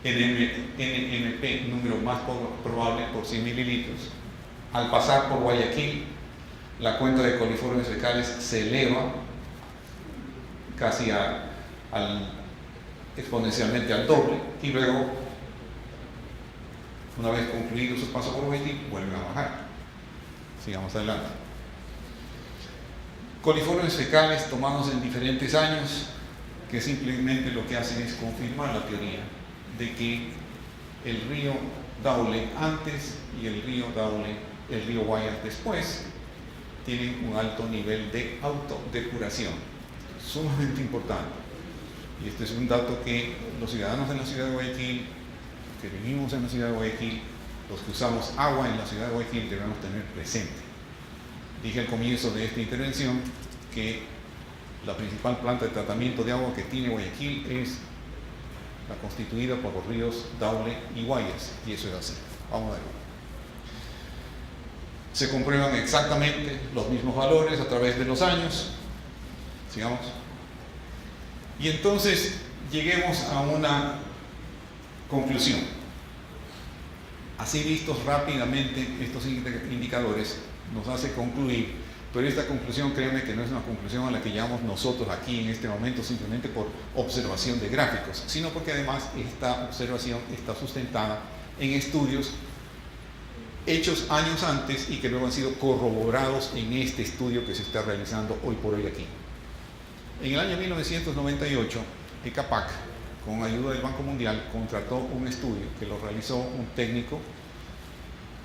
NMP, número más probable por 100 mililitros. Al pasar por Guayaquil, la cuenta de coliformes fecales se eleva casi exponencialmente al doble, y luego, una vez concluido su paso por Guayaquil, vuelven a bajar. Sigamos adelante. Coliformes fecales tomados en diferentes años, que simplemente lo que hacen es confirmar la teoría de que el río Daule antes y el río Guayas después tienen un alto nivel de autodepuración, sumamente importante. Y este es un dato que los ciudadanos de la ciudad de Guayaquil, que vivimos en la ciudad de Guayaquil, los que usamos agua en la ciudad de Guayaquil, debemos tener presente. Dije al comienzo de esta intervención que la principal planta de tratamiento de agua que tiene Guayaquil es la constituida por los ríos Daule y Guayas, y eso es así. Vamos a ver. Se comprueban exactamente los mismos valores a través de los años. Sigamos. Y entonces lleguemos a una conclusión. Así vistos rápidamente, estos indicadores nos hace concluir, pero esta conclusión, créanme que no es una conclusión a la que llegamos nosotros aquí en este momento simplemente por observación de gráficos, sino porque además esta observación está sustentada en estudios hechos años antes y que luego han sido corroborados en este estudio que se está realizando hoy por hoy aquí. En el año 1998, ECAPAC, con ayuda del Banco Mundial, contrató un estudio que lo realizó un técnico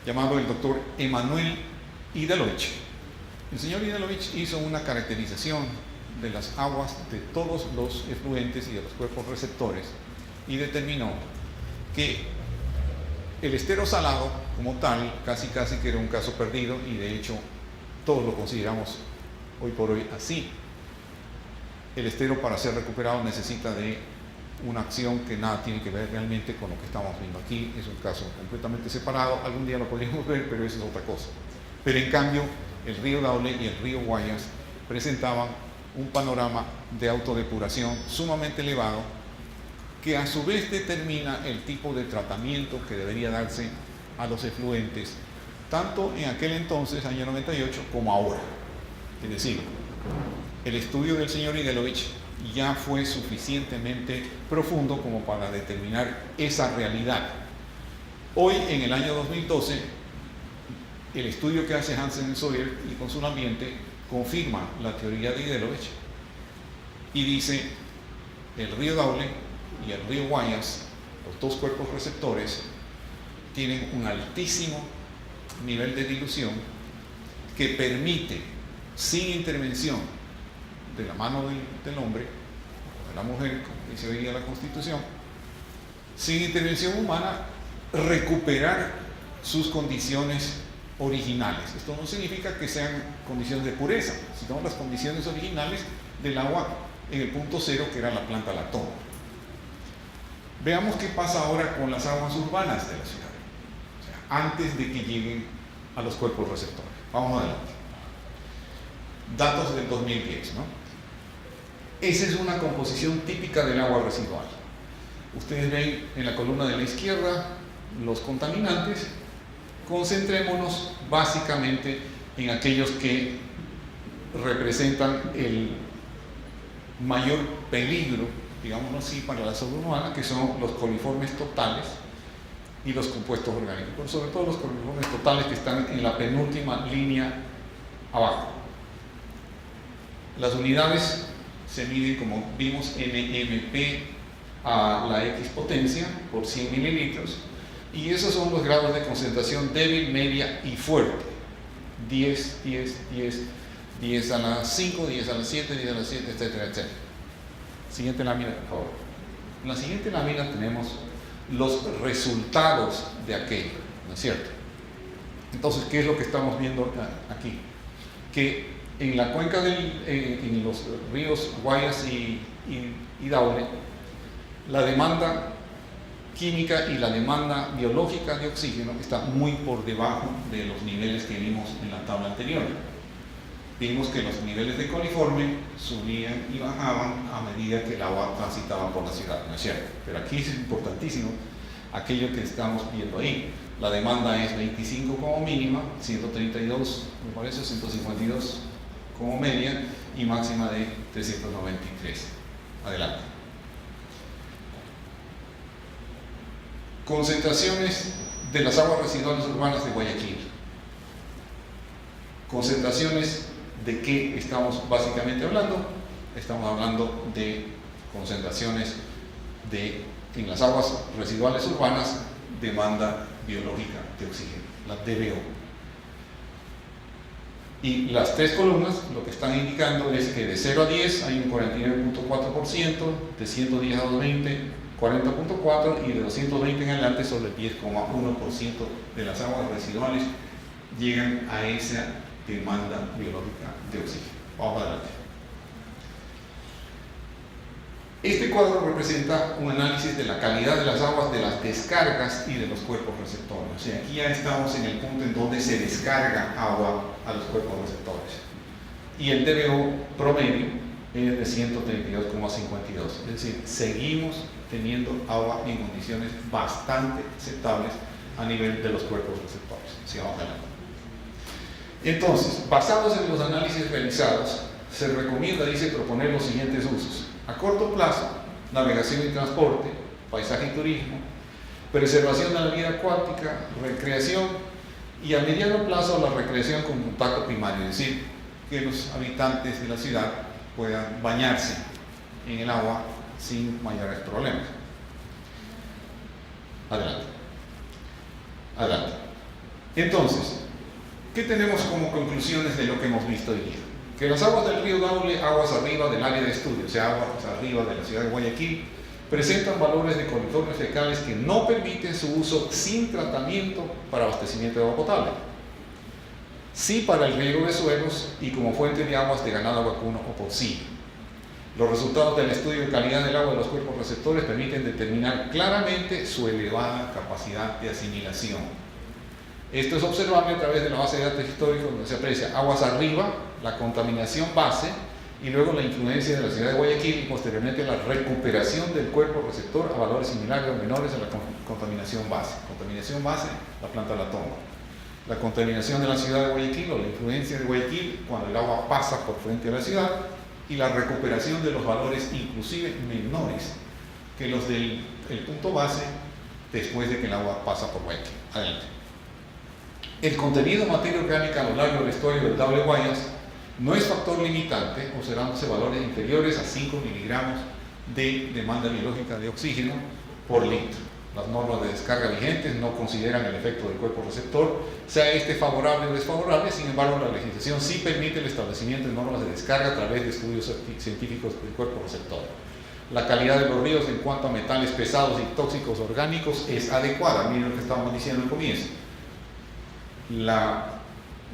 llamado el doctor Emanuel Idalovich. El señor Idalovich hizo una caracterización de las aguas de todos los efluentes y de los cuerpos receptores y determinó que el estero salado como tal casi que era un caso perdido, y de hecho todos lo consideramos hoy por hoy así. El estero, para ser recuperado, necesita de una acción que nada tiene que ver realmente con lo que estamos viendo aquí. Es un caso completamente separado, algún día lo podríamos ver, pero eso es otra cosa. Pero en cambio, el río Daule y el río Guayas presentaban un panorama de autodepuración sumamente elevado, que a su vez determina el tipo de tratamiento que debería darse a los efluentes, tanto en aquel entonces, año 98, como ahora. Es decir, el estudio del señor Idalovich ya fue suficientemente profundo como para determinar esa realidad. Hoy, en el año 2012, el estudio que hace Hansen Sawyer y Consul Ambiente confirma la teoría de Idalovich y dice: el río Daule y el río Guayas, los dos cuerpos receptores, tienen un altísimo nivel de dilución que permite, sin intervención de la mano del hombre, de la mujer, como dice hoy día la Constitución, sin intervención humana, recuperar sus condiciones originales. Esto no significa que sean condiciones de pureza, sino las condiciones originales del agua en el punto cero, que era la planta latón. Veamos qué pasa ahora con las aguas urbanas de la ciudad, o sea, antes de que lleguen a los cuerpos receptores. Vamos adelante. Datos del 2010, ¿no? Esa es una composición típica del agua residual. Ustedes ven en la columna de la izquierda los contaminantes. Concentrémonos básicamente en aquellos que representan el mayor peligro, digámoslo así, para la salud humana, que son los coliformes totales y los compuestos orgánicos, pero sobre todo los coliformes totales, que están en la penúltima línea abajo. Las unidades se miden, como vimos, NMP a la X potencia por 100 mililitros, y esos son los grados de concentración débil, media y fuerte. 10, 10, 10, 10 a la 5, 10 a la 7, 10 a la 7, etcétera, etcétera. Siguiente lámina, por favor. En la siguiente lámina tenemos los resultados de aquello. ¿no es cierto? Entonces, ¿qué es lo que estamos viendo aquí? Que en la cuenca en los ríos Guayas y Daule, la demanda química y la demanda biológica de oxígeno está muy por debajo de los niveles que vimos en la tabla anterior. Vimos que los niveles de coliforme subían y bajaban a medida que el agua transitaba por la ciudad, ¿no es cierto? Pero aquí es importantísimo aquello que estamos viendo ahí. La demanda es 25 como mínima, 132, me parece, 152 como media y máxima de 393. Adelante. Concentraciones de las aguas residuales urbanas de Guayaquil. Concentraciones de qué estamos básicamente hablando. Estamos hablando de concentraciones en las aguas residuales urbanas, demanda biológica de oxígeno, la DBO. Y las tres columnas lo que están indicando es que de 0 a 10 hay un 49.4%, de 110 a 220, 40.4%, y de 220 en adelante solo el 10,1% de las aguas residuales llegan a esa demanda biológica de oxígeno. Vamos adelante. Este cuadro representa un análisis de la calidad de las aguas de las descargas y de los cuerpos receptores. O sea, aquí ya estamos en el punto en donde se descarga agua a los cuerpos receptores. Y el DBO promedio es de 132,52. Es decir, seguimos teniendo agua en condiciones bastante aceptables a nivel de los cuerpos receptores. Sigamos adelante. Entonces, basados en los análisis realizados, se recomienda, dice, proponer los siguientes usos. A corto plazo, navegación y transporte, paisaje y turismo, preservación de la vida acuática, recreación, y a mediano plazo la recreación con contacto primario, es decir, que los habitantes de la ciudad puedan bañarse en el agua sin mayores problemas. Adelante. Adelante. Entonces, ¿qué tenemos como conclusiones de lo que hemos visto hoy día? Que las aguas del río Daule, aguas arriba del área de estudio, o sea, aguas arriba de la ciudad de Guayaquil, presentan valores de coliformes fecales que no permiten su uso sin tratamiento para abastecimiento de agua potable. Sí para el riego de suelos y como fuente de aguas de ganado vacuno o porcino. Los resultados del estudio de calidad del agua de los cuerpos receptores permiten determinar claramente su elevada capacidad de asimilación. Esto es observable a través de la base de datos históricos donde se aprecia aguas arriba, la contaminación base y luego la influencia de la ciudad de Guayaquil y posteriormente la recuperación del cuerpo receptor a valores similares o menores a la contaminación base. Contaminación base, la planta la toma. La contaminación de la ciudad de Guayaquil o la influencia de Guayaquil cuando el agua pasa por frente a la ciudad y la recuperación de los valores inclusive menores que los del punto base después de que el agua pasa por Guayaquil. Adelante. El contenido de materia orgánica a lo largo del estuario del Daule Guayas no es factor limitante, observándose valores inferiores a 5 miligramos de demanda biológica de oxígeno por litro. Las normas de descarga vigentes no consideran el efecto del cuerpo receptor, sea este favorable o desfavorable. Sin embargo, la legislación sí permite el establecimiento de normas de descarga a través de estudios científicos del cuerpo receptor. La calidad de los ríos en cuanto a metales pesados y tóxicos orgánicos es adecuada. Miren lo que estábamos diciendo al comienzo.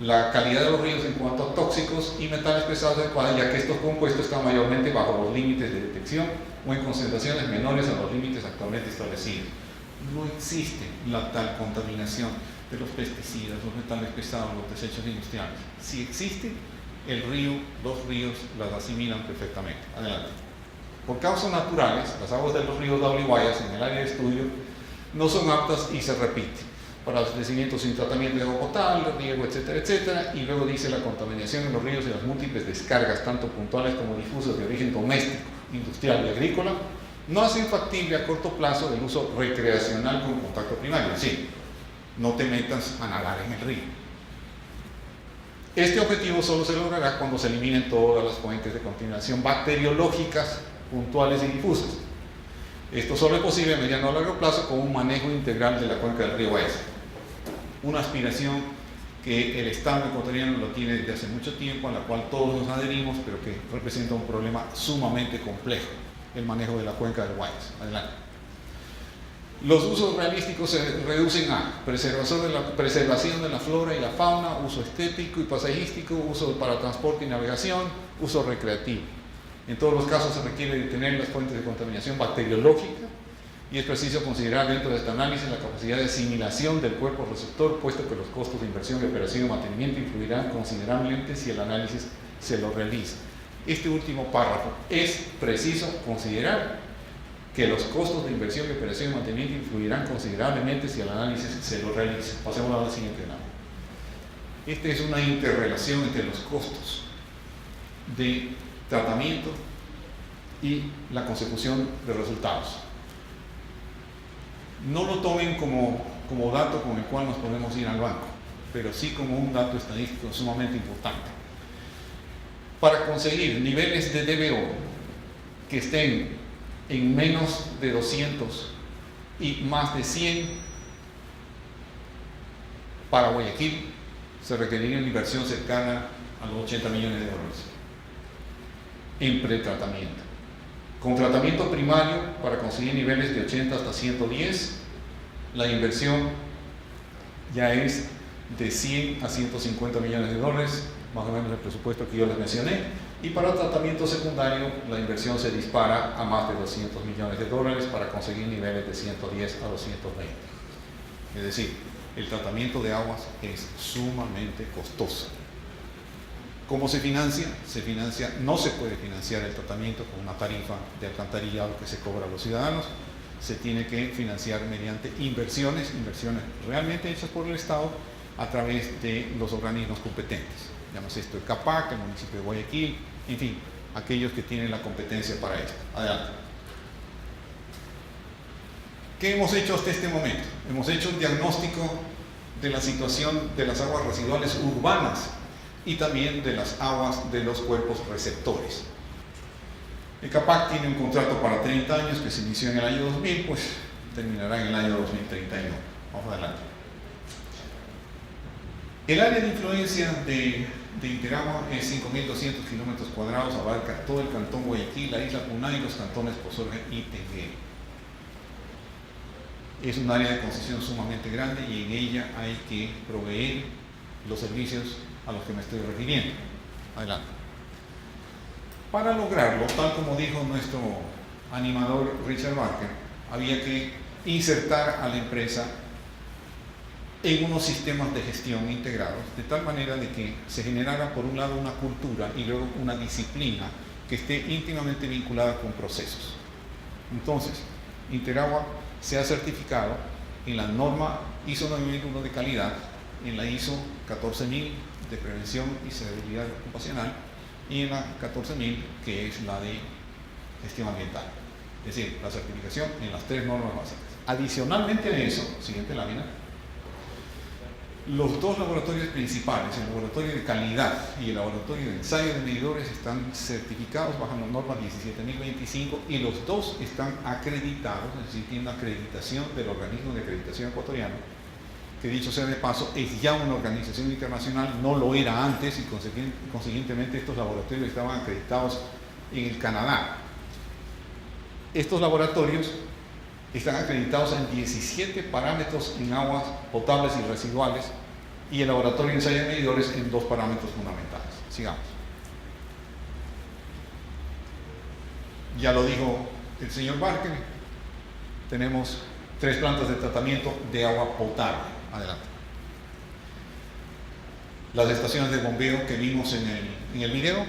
La calidad de los ríos en cuanto a tóxicos y metales pesados es adecuada, ya que estos compuestos están mayormente bajo los límites de detección o en concentraciones menores a los límites actualmente establecidos. No existe la tal contaminación de los pesticidas, los metales pesados, los desechos industriales. Si existe, los ríos las asimilan perfectamente. Adelante. Por causas naturales, las aguas de los ríos Daule y Guayas en el área de estudio no son aptas y se repiten para abastecimiento sin tratamiento de agua potable, riego, etcétera, etcétera. Y luego dice la contaminación en los ríos y las múltiples descargas, tanto puntuales como difusas de origen doméstico, industrial y agrícola, no hacen factible a corto plazo el uso recreacional con contacto primario. Es decir, no te metas a nadar en el río. Este objetivo solo se logrará cuando se eliminen todas las fuentes de contaminación bacteriológicas puntuales y difusas. Esto solo es posible a mediano o largo plazo con un manejo integral de la cuenca del río Guayas. Una aspiración que el Estado ecuatoriano lo tiene desde hace mucho tiempo, a la cual todos nos adherimos, pero que representa un problema sumamente complejo, el manejo de la cuenca del Guayas. Adelante. Los usos realísticos se reducen a preservación de la flora y la fauna, uso estético y paisajístico, uso para transporte y navegación, uso recreativo. En todos los casos se requiere detener las fuentes de contaminación bacteriológica y es preciso considerar dentro de este análisis la capacidad de asimilación del cuerpo receptor, puesto que los costos de inversión, operación y mantenimiento influirán considerablemente si el análisis se lo realiza. Este último párrafo: es preciso considerar que los costos de inversión, operación y mantenimiento influirán considerablemente si el análisis se lo realiza. Pasemos a la siguiente lámina. Esta es una interrelación entre los costos de tratamiento y la consecución de resultados. No lo tomen como dato con el cual nos podemos ir al banco, pero sí como un dato estadístico sumamente importante. Para conseguir niveles de DBO que estén en menos de 200 y más de 100 para Guayaquil, se requeriría una inversión cercana a los 80 millones de dólares en pretratamiento. Con tratamiento primario, para conseguir niveles de 80 hasta 110, la inversión ya es de 100 a 150 millones de dólares, más o menos el presupuesto que yo les mencioné. Y para tratamiento secundario, la inversión se dispara a más de 200 millones de dólares para conseguir niveles de 110 a 220. Es decir, el tratamiento de aguas es sumamente costoso. ¿Cómo se financia? No se puede financiar el tratamiento con una tarifa de alcantarillado que se cobra a los ciudadanos. Se tiene que financiar mediante inversiones realmente hechas por el Estado a través de los organismos competentes. Llámase esto el CAPAC, el municipio de Guayaquil, en fin, aquellos que tienen la competencia para esto. Adelante. ¿Qué hemos hecho hasta este momento? Hemos hecho un diagnóstico de la situación de las aguas residuales urbanas y también de las aguas de los cuerpos receptores. El CAPAC tiene un contrato para 30 años que se inició en el año 2000, pues terminará en el año 2031. Vamos adelante. El área de influencia de Interagua es 5.200 kilómetros cuadrados, abarca todo el cantón Guayaquil, la isla Punay, los cantones Pozorga y Tenguera. Es un área de concesión sumamente grande y en ella hay que proveer los servicios a los que me estoy refiriendo. Adelante. Para lograrlo, tal como dijo nuestro animador Richard Barker, había que insertar a la empresa en unos sistemas de gestión integrados, de tal manera de que se generara por un lado una cultura y luego una disciplina que esté íntimamente vinculada con procesos. Entonces, Interagua se ha certificado en la norma ISO 9001 de calidad, en la ISO 14000 de prevención y seguridad ocupacional y en la 14000 que es la de gestión ambiental. Es decir, la certificación en las 3 normas básicas. Adicionalmente a eso, siguiente lámina, los 2 laboratorios principales, el laboratorio de calidad y el laboratorio de ensayo de medidores, están certificados bajo la norma 17025 y los 2 están acreditados, es decir, tienen una acreditación del organismo de acreditación ecuatoriano, que dicho sea de paso es ya una organización internacional, no lo era antes y consiguientemente estos laboratorios estaban acreditados en el Canadá. Estos laboratorios están acreditados en 17 parámetros en aguas potables y residuales y el laboratorio de ensayo de medidores en 2 parámetros fundamentales. Sigamos. Ya lo dijo el señor Barker, tenemos 3 plantas de tratamiento de agua potable. Adelante. Las estaciones de bombeo que vimos en el video,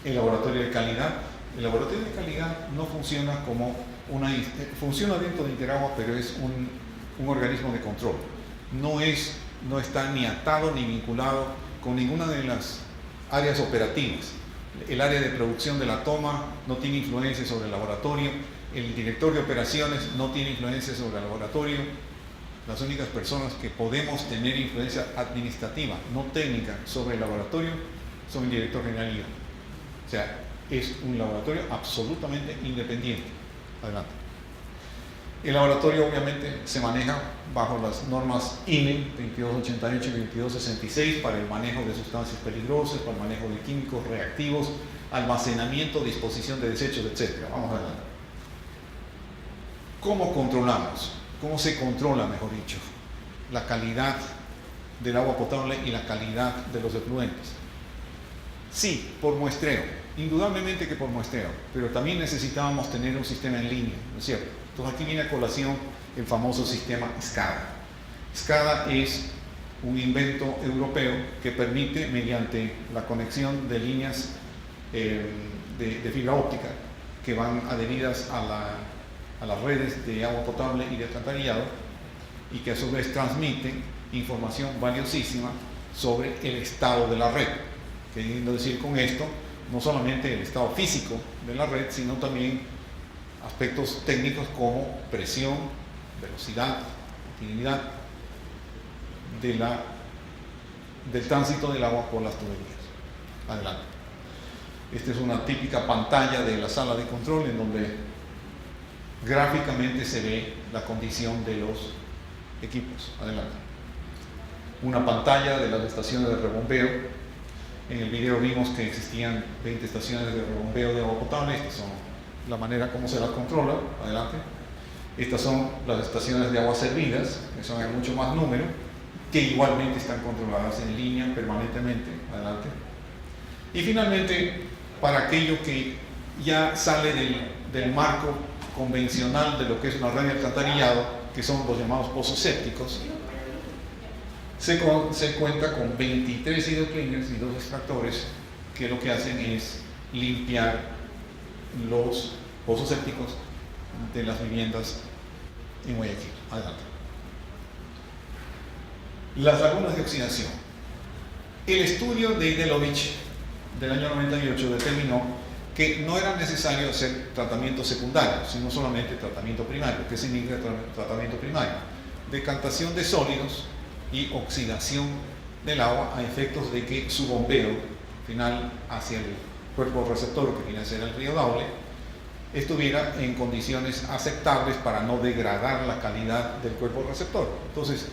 el laboratorio de calidad. El laboratorio de calidad no funciona como funciona dentro de Interagua, pero es un organismo de control. No está ni atado ni vinculado con ninguna de las áreas operativas. El área de producción de la toma no tiene influencia sobre el laboratorio, el director de operaciones no tiene influencia sobre el laboratorio. Las únicas personas que podemos tener influencia administrativa, no técnica, sobre el laboratorio son el director general y yo. O sea, es un laboratorio absolutamente independiente. Adelante. El laboratorio obviamente se maneja bajo las normas INE 2288 y 2266 para el manejo de sustancias peligrosas, para el manejo de químicos reactivos, almacenamiento, disposición de desechos, etc. Vamos adelante. ¿Cómo controlamos? ¿Cómo se controla, mejor dicho, la calidad del agua potable y la calidad de los efluentes? Sí, por muestreo, indudablemente que por muestreo, pero también necesitábamos tener un sistema en línea, ¿no es cierto? Entonces aquí viene a colación el famoso sistema SCADA. SCADA es un invento europeo que permite, mediante la conexión de líneas de fibra óptica que van adheridas a las redes de agua potable y de alcantarillado, y que a su vez transmiten información valiosísima sobre el estado de la red. Queriendo decir con esto, no solamente el estado físico de la red, sino también aspectos técnicos como presión, velocidad, continuidad del tránsito del agua por las tuberías. Adelante. Esta es una típica pantalla de la sala de control en donde gráficamente se ve la condición de los equipos. Adelante. Una pantalla de las estaciones de rebombeo. En el video vimos que existían 20 estaciones de rebombeo de agua potable. Estas son la manera como se las controla. Adelante. Estas son las estaciones de agua servidas, que son en mucho más número, que igualmente están controladas en línea permanentemente. Adelante. Y finalmente, para aquello que ya sale del marco convencional de lo que es una red de alcantarillado, que son los llamados pozos sépticos, se cuenta con 23 hidrocleaners y 2 extractores que lo que hacen es limpiar los pozos sépticos de las viviendas en Guayaquil. Adelante. Las lagunas de oxidación. El estudio de Idelovich del año 98 determinó que no era necesario hacer tratamiento secundario, sino solamente tratamiento primario. ¿Qué significa tratamiento primario? Decantación de sólidos y oxidación del agua a efectos de que su bombeo final hacia el cuerpo receptor, que viene a ser el río Daule, estuviera en condiciones aceptables para no degradar la calidad del cuerpo receptor. Entonces,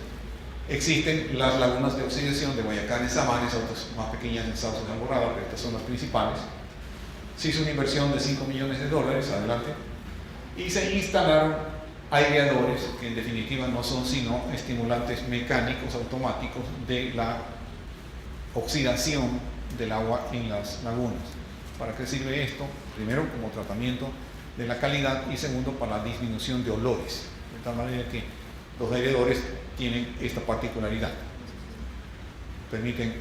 existen las lagunas de oxidación de Guayacán y Samanes, otras más pequeñas en Sauce de Alborada, pero estas son las principales. Se hizo una inversión de $5 millones, adelante, y se instalaron aireadores, que en definitiva no son sino estimulantes mecánicos automáticos de la oxidación del agua en las lagunas. ¿Para qué sirve esto? Primero, como tratamiento de la calidad, y segundo, para la disminución de olores, de tal manera que los aireadores tienen esta particularidad. Permiten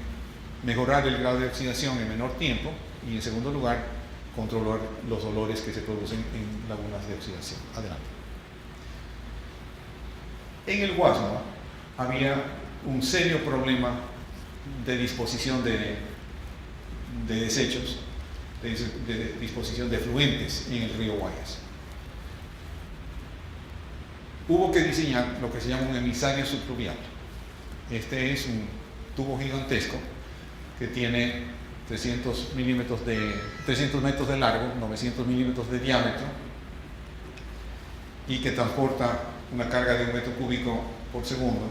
mejorar el grado de oxidación en menor tiempo y, en segundo lugar, controlar los olores que se producen en lagunas de oxidación. Adelante. En el Guasmo había un serio problema de disposición de desechos, de disposición de efluentes en el río Guayas. Hubo que diseñar lo que se llama un emisario subfluvial. Este es un tubo gigantesco que tiene 300 metros de largo, 900 milímetros de diámetro, y que transporta una carga de 1 metro cúbico por segundo.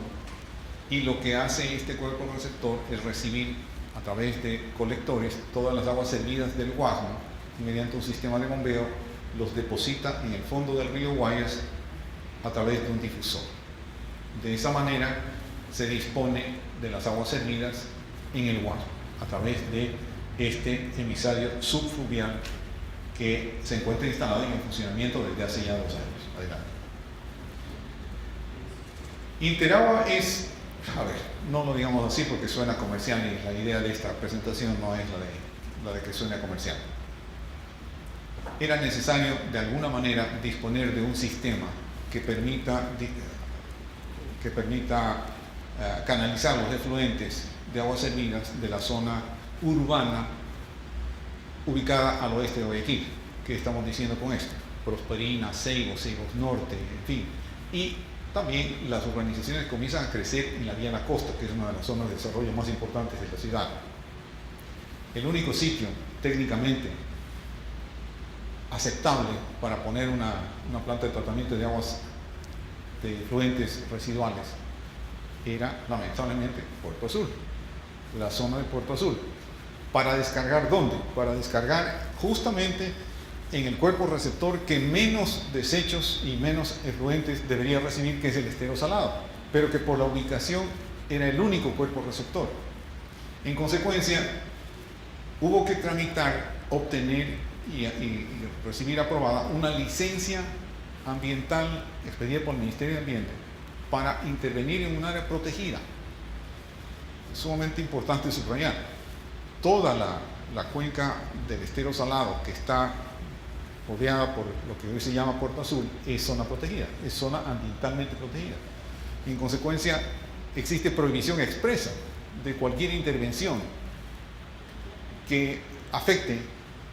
Y lo que hace este cuerpo receptor es recibir a través de colectores todas las aguas servidas del Guasmo, y mediante un sistema de bombeo los deposita en el fondo del río Guayas a través de un difusor. De esa manera se dispone de las aguas servidas en el Guasmo a través de este emisario subfluvial que se encuentra instalado y en funcionamiento desde hace ya 2 años. Adelante. Interagua es, no lo digamos así porque suena comercial, y la idea de esta presentación no es la de que suene comercial. Era necesario de alguna manera disponer de un sistema que permita canalizar los efluentes de aguas servidas de la zona urbana ubicada al oeste de Guayaquil. ¿Qué estamos diciendo con esto? Prosperina, Ceibos Norte, en fin. Y también las urbanizaciones comienzan a crecer en la vía La Costa, que es una de las zonas de desarrollo más importantes de la ciudad. El único sitio técnicamente aceptable para poner una planta de tratamiento de aguas de efluentes residuales era, lamentablemente, Puerto Azul, la zona de Puerto Azul. ¿Para descargar dónde? Para descargar justamente en el cuerpo receptor que menos desechos y menos efluentes debería recibir, que es el estero salado, pero que por la ubicación era el único cuerpo receptor. En consecuencia, hubo que tramitar, obtener y recibir aprobada una licencia ambiental expedida por el Ministerio de Ambiente para intervenir en un área protegida. Es sumamente importante subrayar. Toda la cuenca del estero salado que está rodeada por lo que hoy se llama Puerto Azul es zona protegida, es zona ambientalmente protegida. En consecuencia, existe prohibición expresa de cualquier intervención que afecte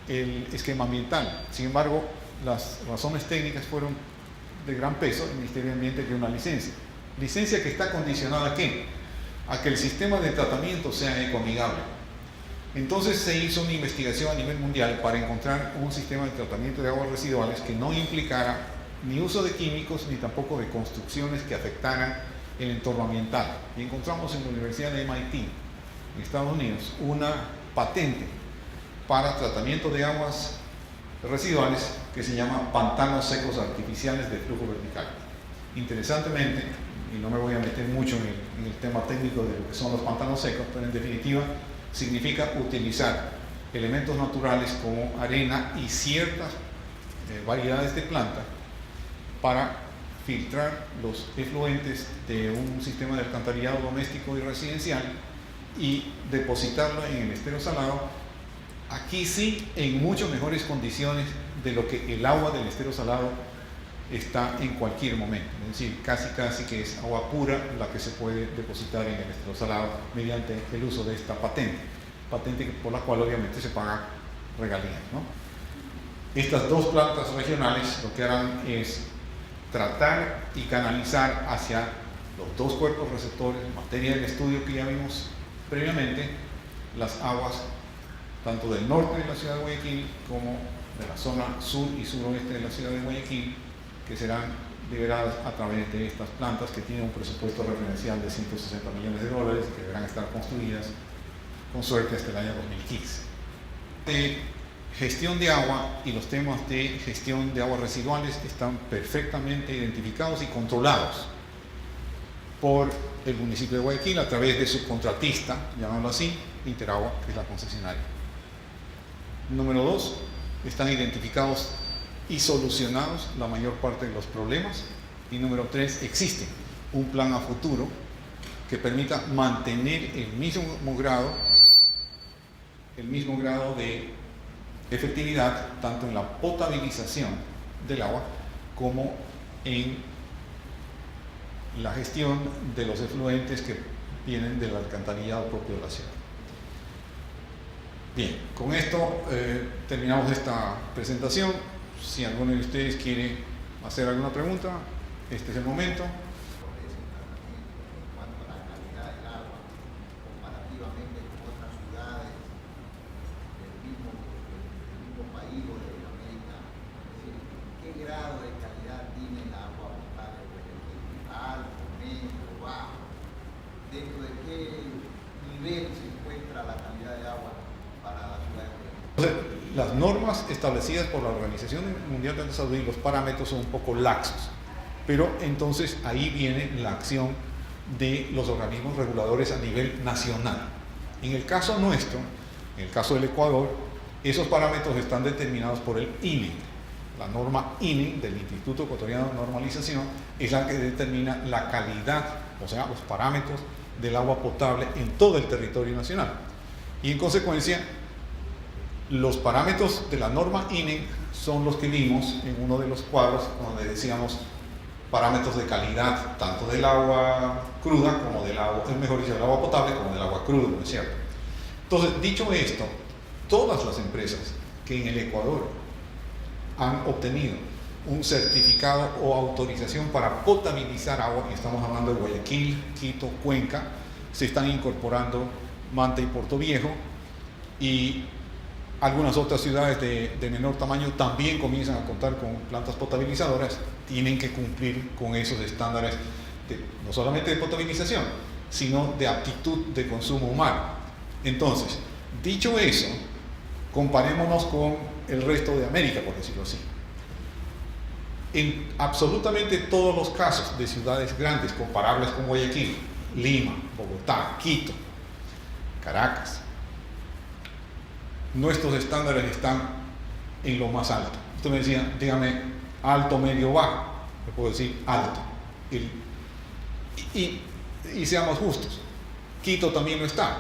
el esquema ambiental. Sin embargo, las razones técnicas fueron de gran peso. El Ministerio de Ambiente dio una licencia. Licencia que está condicionada ¿a qué? A que el sistema de tratamiento sea ecoamigable. Entonces se hizo una investigación a nivel mundial para encontrar un sistema de tratamiento de aguas residuales que no implicara ni uso de químicos ni tampoco de construcciones que afectaran el entorno ambiental. Y encontramos en la Universidad de MIT, en Estados Unidos, una patente para tratamiento de aguas residuales que se llama pantanos secos artificiales de flujo vertical. Interesantemente, y no me voy a meter mucho en el tema técnico de lo que son los pantanos secos, pero en definitiva significa utilizar elementos naturales como arena y ciertas variedades de plantas para filtrar los efluentes de un sistema de alcantarillado doméstico y residencial y depositarlo en el estero salado. Aquí sí, en mucho mejores condiciones de lo que el agua del estero salado está en cualquier momento. Es decir, casi que es agua pura la que se puede depositar en el estero salado mediante el uso de esta patente por la cual obviamente se paga regalías, ¿no? Estas dos plantas regionales lo que harán es tratar y canalizar hacia los dos cuerpos receptores, en materia del estudio que ya vimos previamente, las aguas tanto del norte de la ciudad de Guayaquil como de la zona sur y suroeste de la ciudad de Guayaquil, que serán liberadas a través de estas plantas que tienen un presupuesto referencial de 160 millones de dólares que deberán estar construidas con suerte hasta el año 2015. De gestión de agua y los temas de gestión de aguas residuales están perfectamente identificados y controlados por el municipio de Guayaquil a través de su contratista, llamémoslo así, Interagua, que es la concesionaria. Número 2, están identificados y solucionados la mayor parte de los problemas. Y número 3, existe un plan a futuro que permita mantener el mismo grado de efectividad tanto en la potabilización del agua como en la gestión de los efluentes que vienen del alcantarillado propio de la ciudad. Bien, con esto terminamos esta presentación. Si alguno de ustedes quiere hacer alguna pregunta, este es el momento. Las normas establecidas por la Organización Mundial de la Salud y los parámetros son un poco laxos, pero entonces ahí viene la acción de los organismos reguladores a nivel nacional. En el caso nuestro, en el caso del Ecuador, esos parámetros están determinados por el INE. La norma INE del Instituto Ecuatoriano de Normalización es la que determina la calidad, o sea, los parámetros del agua potable en todo el territorio nacional. Y en consecuencia, los parámetros de la norma INE son los que vimos en uno de los cuadros donde decíamos parámetros de calidad tanto del agua cruda como del agua, mejor dicho, del agua potable como del agua cruda, ¿no es cierto? Entonces, dicho esto, todas las empresas que en el Ecuador han obtenido un certificado o autorización para potabilizar agua, y estamos hablando de Guayaquil, Quito, Cuenca, se están incorporando Manta y Puerto Viejo, y algunas otras ciudades de menor tamaño también comienzan a contar con plantas potabilizadoras, tienen que cumplir con esos estándares no solamente de potabilización, sino de aptitud de consumo humano. Entonces, dicho eso, comparémonos con el resto de América, por decirlo así. En absolutamente todos los casos de ciudades grandes comparables con Guayaquil, Lima, Bogotá, Quito, Caracas, nuestros estándares están en lo más alto. Usted me decía, dígame, alto, medio, bajo. Le puedo decir alto. Y seamos justos, Quito también lo está.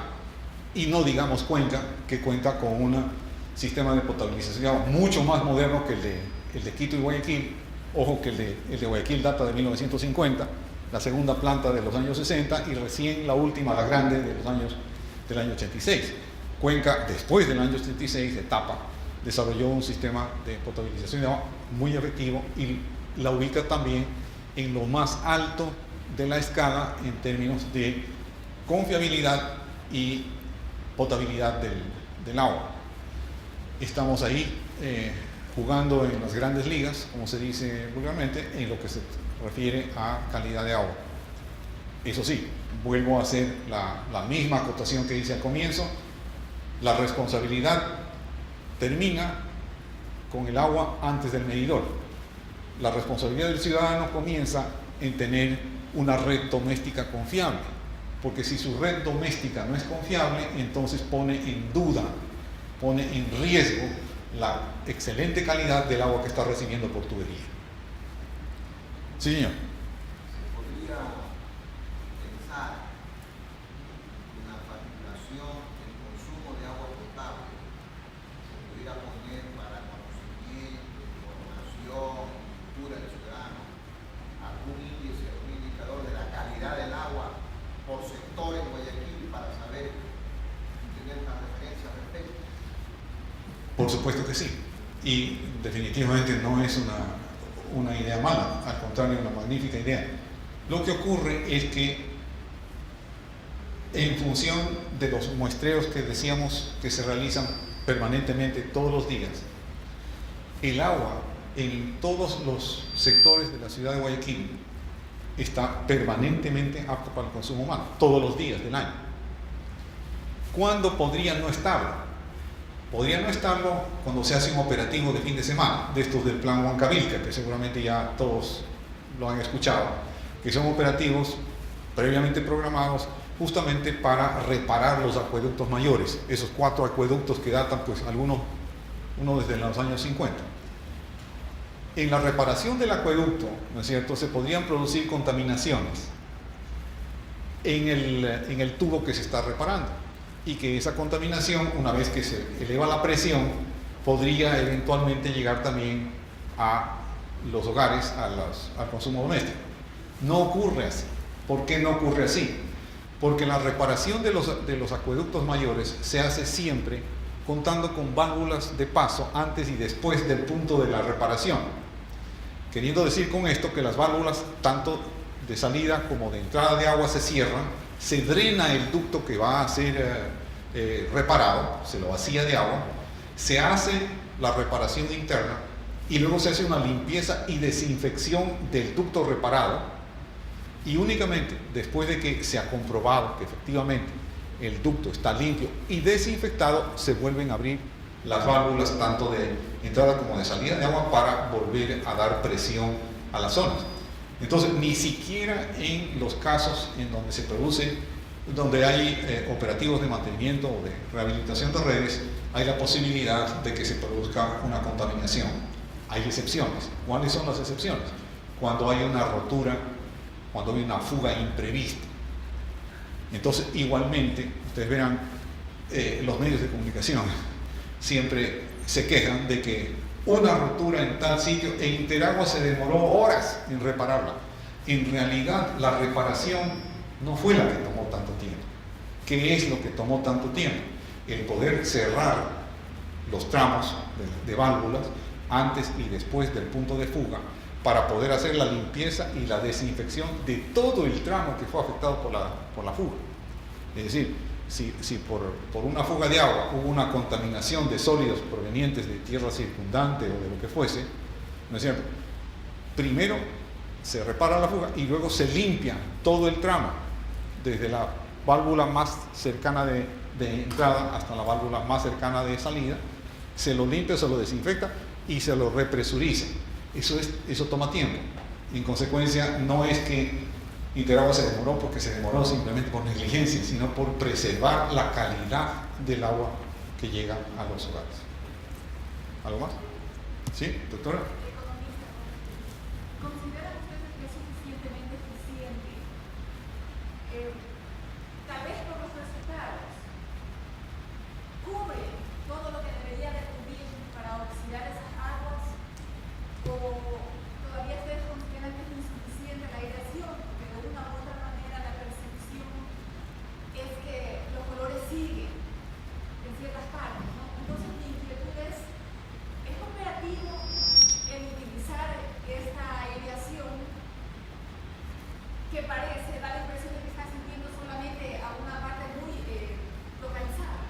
Y no digamos Cuenca, que cuenta con un sistema de potabilización mucho más moderno que el de Quito y Guayaquil. Ojo que el de Guayaquil data de 1950, la segunda planta de los años 60 y recién la última, la grande, del año 86. Cuenca, después del año 86, etapa, desarrolló un sistema de potabilización de agua muy efectivo y la ubica también en lo más alto de la escala en términos de confiabilidad y potabilidad del agua. Estamos ahí jugando en las grandes ligas, como se dice vulgarmente, en lo que se refiere a calidad de agua. Eso sí, vuelvo a hacer la misma acotación que hice al comienzo. La responsabilidad termina con el agua antes del medidor. La responsabilidad del ciudadano comienza en tener una red doméstica confiable, porque si su red doméstica no es confiable, entonces pone en duda, pone en riesgo la excelente calidad del agua que está recibiendo por tubería. Sí, señor. ¿Se podría pensar una facturación del consumo de agua potable? ¿Se pudiera poner para conocimiento, información, cultura del ciudadano, algún índice, algún indicador de la calidad del agua por sector en Guayaquil para saber y tener una referencia al respecto? Por supuesto que sí, y definitivamente no es una idea mala, al contrario, una magnífica idea. Lo que ocurre es que en función de los muestreos que decíamos que se realizan permanentemente todos los días, el agua en todos los sectores de la ciudad de Guayaquil está permanentemente apto para el consumo humano, todos los días del año. ¿Cuándo podría no estarlo? Podría no estarlo cuando se hace un operativo de fin de semana, de estos del Plan Huancavilca, que seguramente ya todos lo han escuchado, que son operativos previamente programados justamente para reparar los acueductos mayores, esos 4 acueductos que datan, pues uno desde los años 50. En la reparación del acueducto, ¿no es cierto?, se podrían producir contaminaciones en el tubo que se está reparando, y que esa contaminación, una vez que se eleva la presión, podría eventualmente llegar también a los hogares, al consumo doméstico. No ocurre así. ¿Por qué no ocurre así? Porque la reparación de los acueductos mayores se hace siempre contando con válvulas de paso antes y después del punto de la reparación. Queriendo decir con esto que las válvulas, tanto de salida como de entrada de agua, se cierran, se drena el ducto que va a ser reparado, se lo vacía de agua, se hace la reparación interna y luego se hace una limpieza y desinfección del ducto reparado, y únicamente después de que se ha comprobado que efectivamente el ducto está limpio y desinfectado, se vuelven a abrir las válvulas tanto de entrada como de salida de agua para volver a dar presión a las zonas. Entonces, ni siquiera en los casos en donde se produce, donde hay operativos de mantenimiento o de rehabilitación de redes, hay la posibilidad de que se produzca una contaminación. Hay excepciones. ¿Cuáles son las excepciones? Cuando hay una rotura, cuando hay una fuga imprevista. Entonces, igualmente, ustedes verán, los medios de comunicación siempre se quejan de que una rotura en tal sitio, e Interagua se demoró horas en repararla. En realidad, la reparación no fue la que tomó tanto tiempo. ¿Qué es lo que tomó tanto tiempo? El poder cerrar los tramos de válvulas antes y después del punto de fuga para poder hacer la limpieza y la desinfección de todo el tramo que fue afectado por la fuga. Es decir, si por una fuga de agua hubo una contaminación de sólidos provenientes de tierra circundante o de lo que fuese, ¿no es cierto? Primero se repara la fuga y luego se limpia todo el tramo, desde la válvula más cercana de entrada hasta la válvula más cercana de salida, Se lo limpia, se lo desinfecta y se lo represuriza. Eso toma tiempo. En consecuencia, no es que Interagua se demoró porque se demoró simplemente por negligencia, sino por preservar la calidad del agua que llega a los hogares. ¿Algo más? ¿Sí, doctora? Economista, ¿consideran ustedes que es suficientemente eficiente? Tal vez por los resultados, ¿cubre todo lo que debería de cubrir para oxidar esas aguas? ¿O todavía ustedes consideran que es insuficiente la aireación? Porque de una u otra manera la percepción es que los colores siguen en ciertas partes, ¿no? Entonces mi inquietud es operativo el utilizar esta aireación que parece dar la impresión de que está sintiendo solamente a una parte muy localizada?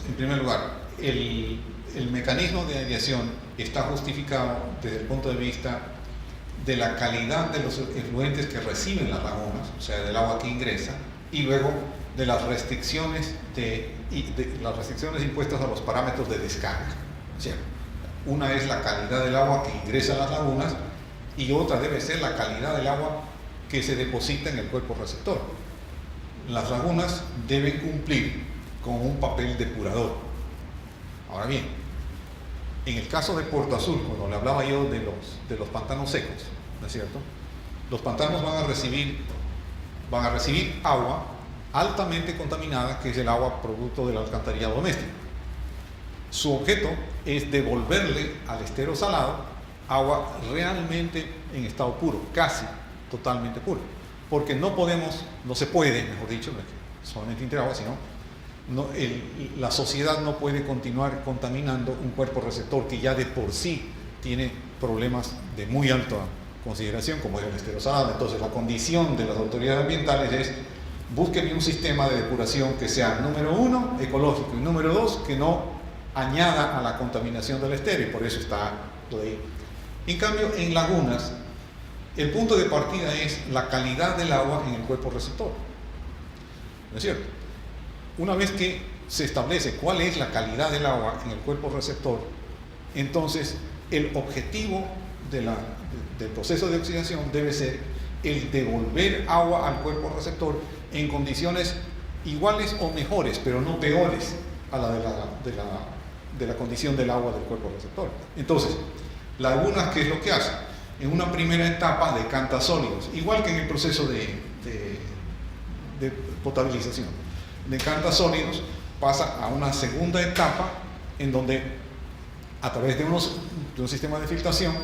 En primer lugar, el mecanismo de aireación está justificado desde el punto de vista de la calidad de los efluentes que reciben las lagunas, o sea, del agua que ingresa, y luego de las restricciones las restricciones impuestas a los parámetros de descarga. ¿Cierto? Una es la calidad del agua que ingresa a las lagunas y otra debe ser la calidad del agua que se deposita en el cuerpo receptor. Las lagunas deben cumplir con un papel depurador. Ahora bien, en el caso de Puerto Azul, cuando le hablaba yo de los pantanos secos, ¿no es cierto? Los pantanos van a recibir agua altamente contaminada, que es el agua producto del alcantarillado doméstico. Su objeto es devolverle al estero salado agua realmente en estado puro, casi totalmente puro. Porque no se puede, mejor dicho, no es que solamente Interagua, sino la sociedad no puede continuar contaminando un cuerpo receptor que ya de por sí tiene problemas de muy alta consideración, como es el estero salado. Entonces la condición de las autoridades ambientales es: búsquenme un sistema de depuración que sea, número 1, ecológico, y número 2, que no añada a la contaminación del estero, y por eso está lo de ahí. En cambio, en lagunas, el punto de partida es la calidad del agua en el cuerpo receptor. ¿No es cierto? Una vez que se establece cuál es la calidad del agua en el cuerpo receptor, entonces el objetivo del proceso de oxidación debe ser el devolver agua al cuerpo receptor en condiciones iguales o mejores, pero no peores a la de la condición del agua del cuerpo receptor. Entonces, lagunas, ¿qué es lo que hace? En una primera etapa decanta sólidos, igual que en el proceso de potabilización. Decanta sólidos, pasa a una segunda etapa en donde, a través de un sistema de filtración,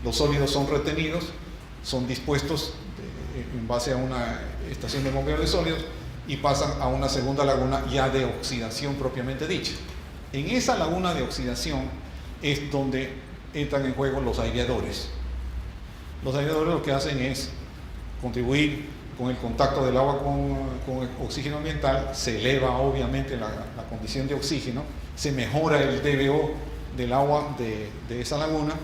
los sólidos son retenidos, son dispuestos en base a una estación de bombeo de sólidos y pasan a una segunda laguna ya de oxidación propiamente dicha. En esa laguna de oxidación es donde entran en juego los aireadores. Los aireadores lo que hacen es contribuir con el contacto del agua con el oxígeno ambiental, se eleva obviamente la condición de oxígeno, se mejora el DBO del agua de esa laguna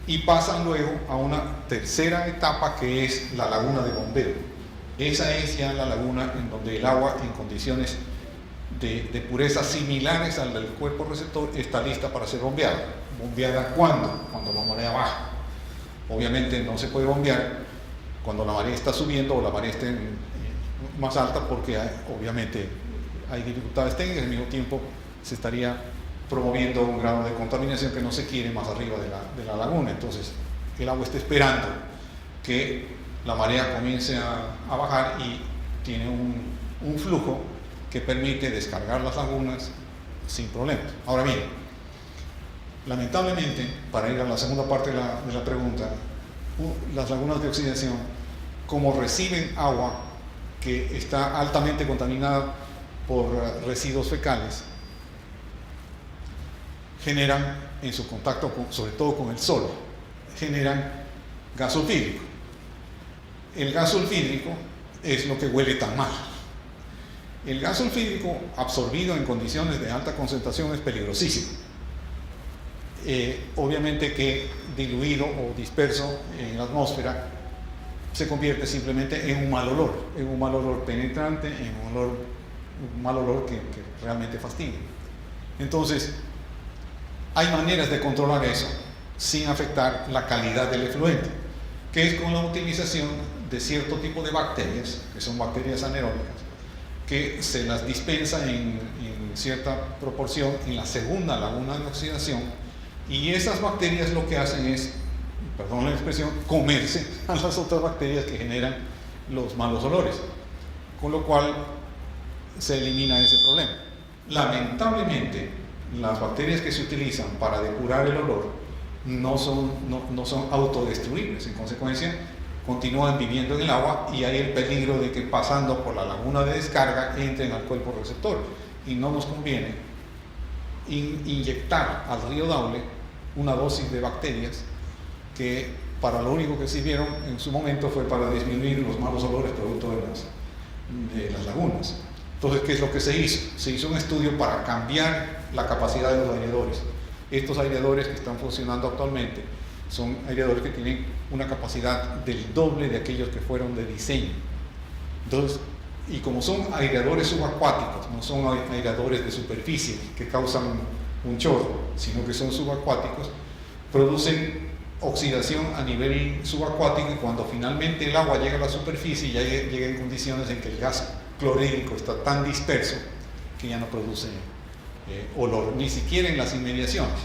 y pasan luego a una tercera etapa que es la laguna de bombeo. Esa es ya la laguna en donde el agua en condiciones de pureza similares al del cuerpo receptor está lista para ser bombeada. ¿Bombeada cuándo? Cuando la marea baja. Obviamente no se puede bombear cuando la marea está subiendo o la marea esté más alta, porque obviamente hay dificultades técnicas, al mismo tiempo se estaría promoviendo un grado de contaminación que no se quiere más arriba de la laguna. Entonces el agua está esperando que la marea comience a bajar y tiene un flujo que permite descargar las lagunas sin problemas. Ahora bien, lamentablemente, para ir a la segunda parte de la pregunta, las lagunas de oxidación, como reciben agua que está altamente contaminada por residuos fecales, generan en su contacto sobre todo con el sol, generan gas sulfídrico. El gas sulfídrico es lo que huele tan mal. El gas sulfídrico absorbido en condiciones de alta concentración es peligrosísimo. Obviamente que diluido o disperso en la atmósfera se convierte simplemente en un mal olor penetrante, en un mal olor que realmente fastidia. Entonces, Hay maneras de controlar eso sin afectar la calidad del efluente, que es con la utilización de cierto tipo de bacterias, que son bacterias anaeróbicas, que se las dispensa en cierta proporción en la segunda laguna de oxidación, y esas bacterias lo que hacen es, perdón la expresión, comerse a las otras bacterias que generan los malos olores, con lo cual se elimina ese problema. Lamentablemente, las bacterias que se utilizan para depurar el olor no son autodestruibles, en consecuencia continúan viviendo en el agua y hay el peligro de que pasando por la laguna de descarga entren al cuerpo receptor, y no nos conviene inyectar al río Daule una dosis de bacterias que para lo único que sirvieron en su momento fue para disminuir los malos olores producto de las lagunas. Entonces, ¿qué es lo que se hizo? Se hizo un estudio para cambiar la capacidad de los aireadores. Estos aireadores que están funcionando actualmente son aireadores que tienen una capacidad del doble de aquellos que fueron de diseño. Entonces, y como son aireadores subacuáticos, no son aireadores de superficie que causan un chorro, sino que son subacuáticos, producen oxidación a nivel subacuático, y cuando finalmente el agua llega a la superficie ya llega en condiciones en que el gas clorhídrico está tan disperso que ya no produce olor, ni siquiera en las inmediaciones,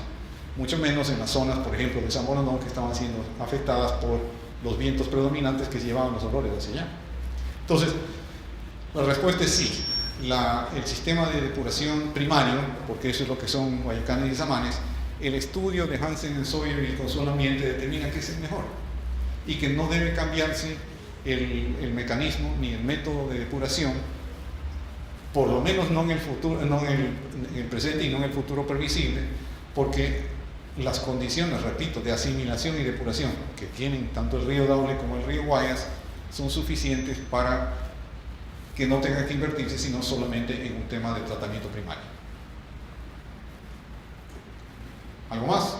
mucho menos en las zonas, por ejemplo, de San Borondón, que estaban siendo afectadas por los vientos predominantes que llevaban los olores hacia allá. Entonces, la respuesta es sí. El sistema de depuración primario, porque eso es lo que son Guayacanes y Samanes, el estudio de Hansen y Sawyer y el Consuelo Ambiente determina que es el mejor y que no debe cambiarse el mecanismo ni el método de depuración, por lo menos no en el futuro, no en el presente y no en el futuro previsible, porque las condiciones, repito, de asimilación y depuración que tienen tanto el río Daule como el río Guayas son suficientes para que no tenga que invertirse sino solamente en un tema de tratamiento primario. ¿Algo más?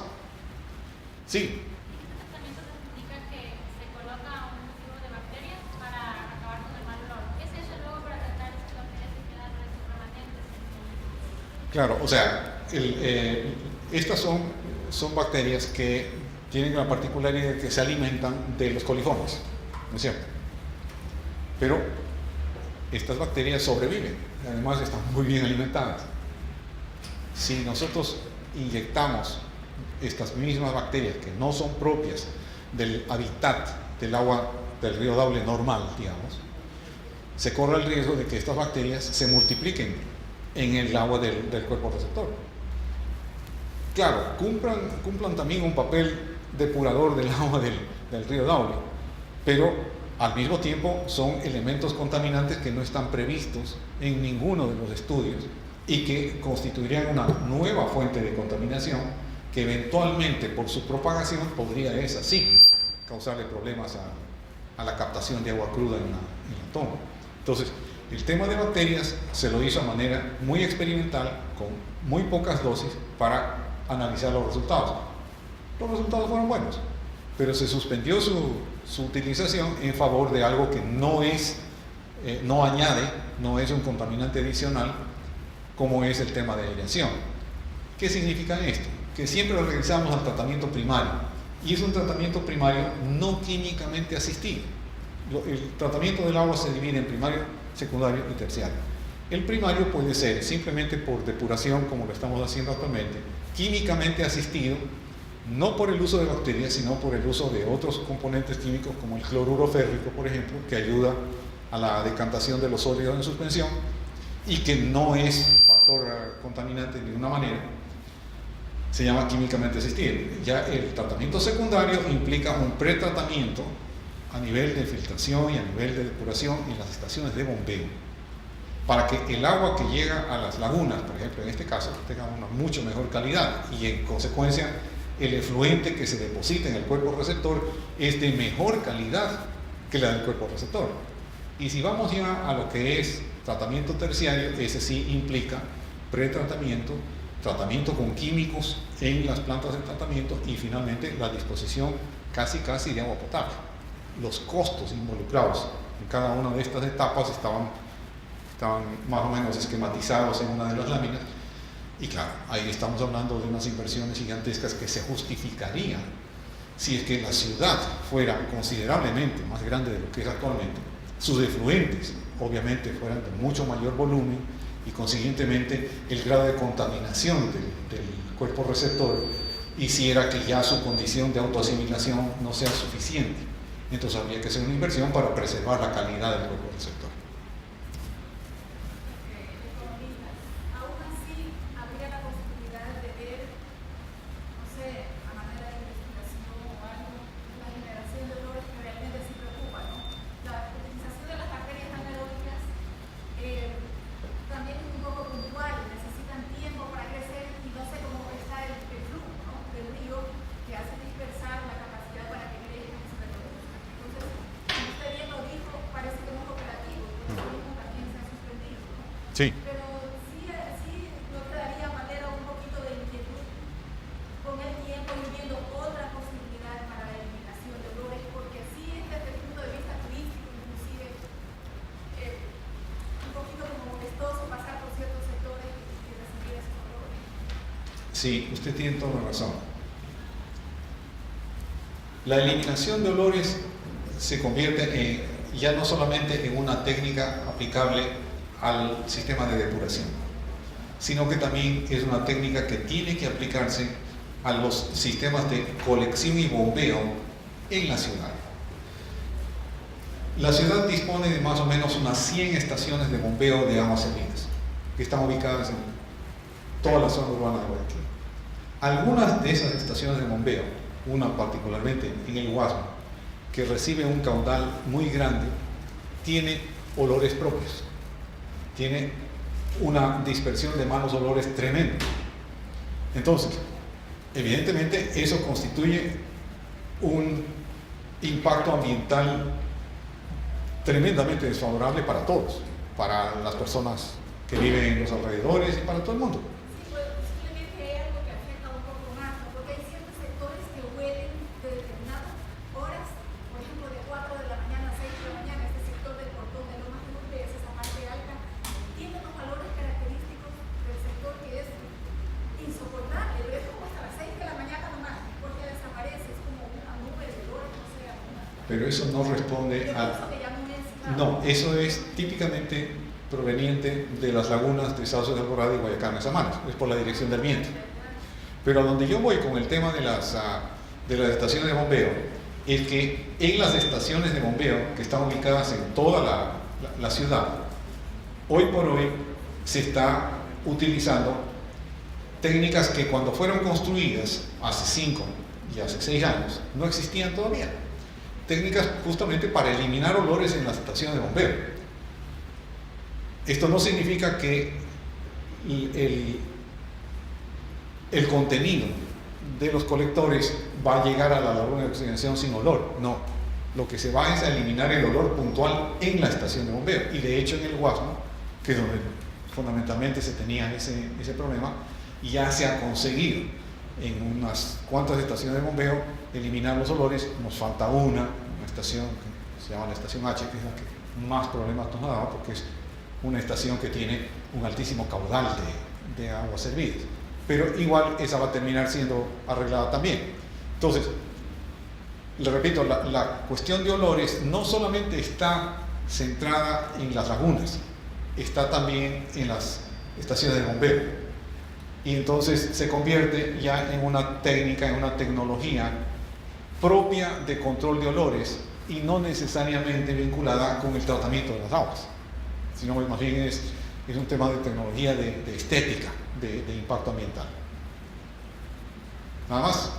Sí. Este tratamiento significa que se coloca un cultivo de bacterias para acabar con el mal olor. ¿Qué es eso luego para tratar estas bacterias que quedan remanentes? Claro, o sea, estas son bacterias que tienen la particularidad de que se alimentan de los coliformes, ¿no es cierto? Pero estas bacterias sobreviven, además están muy bien alimentadas. Si nosotros inyectamos estas mismas bacterias que no son propias del hábitat del agua del río Daule normal, digamos, se corre el riesgo de que estas bacterias se multipliquen en el agua del cuerpo receptor. Claro, cumplan también un papel depurador del agua del río Daule, pero al mismo tiempo son elementos contaminantes que no están previstos en ninguno de los estudios y que constituirían una nueva fuente de contaminación que eventualmente por su propagación podría, esa sí, causarle problemas a la captación de agua cruda en la toma. Entonces, el tema de bacterias se lo hizo a manera muy experimental, con muy pocas dosis, para analizar los resultados. Los resultados fueron buenos, pero se suspendió su utilización en favor de algo que no es un contaminante adicional, como es el tema de aireación. ¿Qué significa esto? Que siempre regresamos al tratamiento primario, y es un tratamiento primario no químicamente asistido. El tratamiento del agua se divide en primario, secundario y terciario. El primario puede ser simplemente por depuración, como lo estamos haciendo actualmente, químicamente asistido, no por el uso de bacterias, sino por el uso de otros componentes químicos como el cloruro férrico, por ejemplo, que ayuda a la decantación de los sólidos en suspensión y que no es factor contaminante de ninguna manera. Se llama químicamente asistido. Ya el tratamiento secundario implica un pretratamiento a nivel de filtración y a nivel de depuración en las estaciones de bombeo, para que el agua que llega a las lagunas, por ejemplo, en este caso, tenga una mucho mejor calidad y en consecuencia el efluente que se deposita en el cuerpo receptor es de mejor calidad que la del cuerpo receptor. Y si vamos ya a lo que es tratamiento terciario, ese sí implica pretratamiento, tratamiento con químicos en las plantas de tratamiento y finalmente la disposición casi de agua potable. Los costos involucrados en cada una de estas etapas estaban más o menos esquematizados en una de las láminas, Y claro, ahí estamos hablando de unas inversiones gigantescas que se justificarían si es que la ciudad fuera considerablemente más grande de lo que es actualmente. Sus efluentes, obviamente, fueran de mucho mayor volumen y consiguientemente el grado de contaminación del cuerpo receptor hiciera que ya su condición de autoasimilación no sea suficiente. Entonces habría que hacer una inversión para preservar la calidad del cuerpo receptor. Aún así, habría la posibilidad de ver, no sé, a manera de investigación o algo, la generación de olores que realmente sí preocupa, ¿no? La utilización de las bacterias anaeróbicas también es un poco puntual, necesitan tiempo para crecer y no sé cómo está el flujo, ¿no?, del río que hace dispersar la capacidad para que crezcan y se reproduzcan. Entonces, como usted bien lo dijo, parece que no es operativo, por eso mismo también se ha suspendido, ¿no? Sí. Pero sí nos quedaría manera un poquito de inquietud con el tiempo y viendo otra posibilidad para la eliminación de olores, porque sí, desde el punto de vista turístico, inclusive, un poquito como molestoso pasar por ciertos sectores y recibir esos olores. Sí, usted tiene toda la razón. La eliminación de olores se convierte ya no solamente en una técnica aplicable al sistema de depuración, sino que también es una técnica que tiene que aplicarse a los sistemas de colección y bombeo en la ciudad. La ciudad dispone de más o menos unas 100 estaciones de bombeo de aguas servidas, que están ubicadas en toda la zona urbana de Guayaquil. Algunas de esas estaciones de bombeo, una particularmente en el Guasmo, que recibe un caudal muy grande, tiene olores propios, tiene una dispersión de malos olores tremendo. Entonces, evidentemente eso constituye un impacto ambiental tremendamente desfavorable para todos, para las personas que viven en los alrededores y para todo el mundo. Sí, pues posiblemente hay algo que afecta un poco más, ¿no? Porque hay ciertos sectores que huelen de determinadas horas, por ejemplo de 4 de la mañana a 6 de la mañana, este sector del Portón de Lomas de Lourdes, esa parte alta, tiene unos valores característicos del sector que es insoportable, pero es como hasta las 6 de la mañana nomás, porque desaparece, es como una nube de olores, no sé, alguna. Pero eso no responde Yo a... pienso que ya no es... No, eso es típicamente proveniente de las lagunas de Sauce de Alborada y Guayacán Samanas, es por la dirección del viento. Pero a donde yo voy con el tema de las estaciones de bombeo, es que en las estaciones de bombeo que están ubicadas en toda la ciudad, hoy por hoy se está utilizando técnicas que cuando fueron construidas hace 5 y hace 6 años no existían todavía. Técnicas justamente para eliminar olores en las estaciones de bombeo. Esto no significa que el contenido de los colectores va a llegar a la laguna de oxigenación sin olor, no. Lo que se va es a eliminar el olor puntual en la estación de bombeo. Y de hecho en el Guasmo, que es donde fundamentalmente se tenía ese problema, ya se ha conseguido en unas cuantas estaciones de bombeo eliminar los olores. Nos falta una estación que se llama la estación H, que es la que más problemas nos daba, porque es una estación que tiene un altísimo caudal de aguas servidas, pero igual esa va a terminar siendo arreglada también. Entonces, le repito, la cuestión de olores no solamente está centrada en las lagunas, está también en las estaciones de bombeo, y entonces se convierte ya en una técnica, en una tecnología propia de control de olores y no necesariamente vinculada con el tratamiento de las aguas, sino más bien es un tema de tecnología, de estética, de impacto ambiental. Nada más.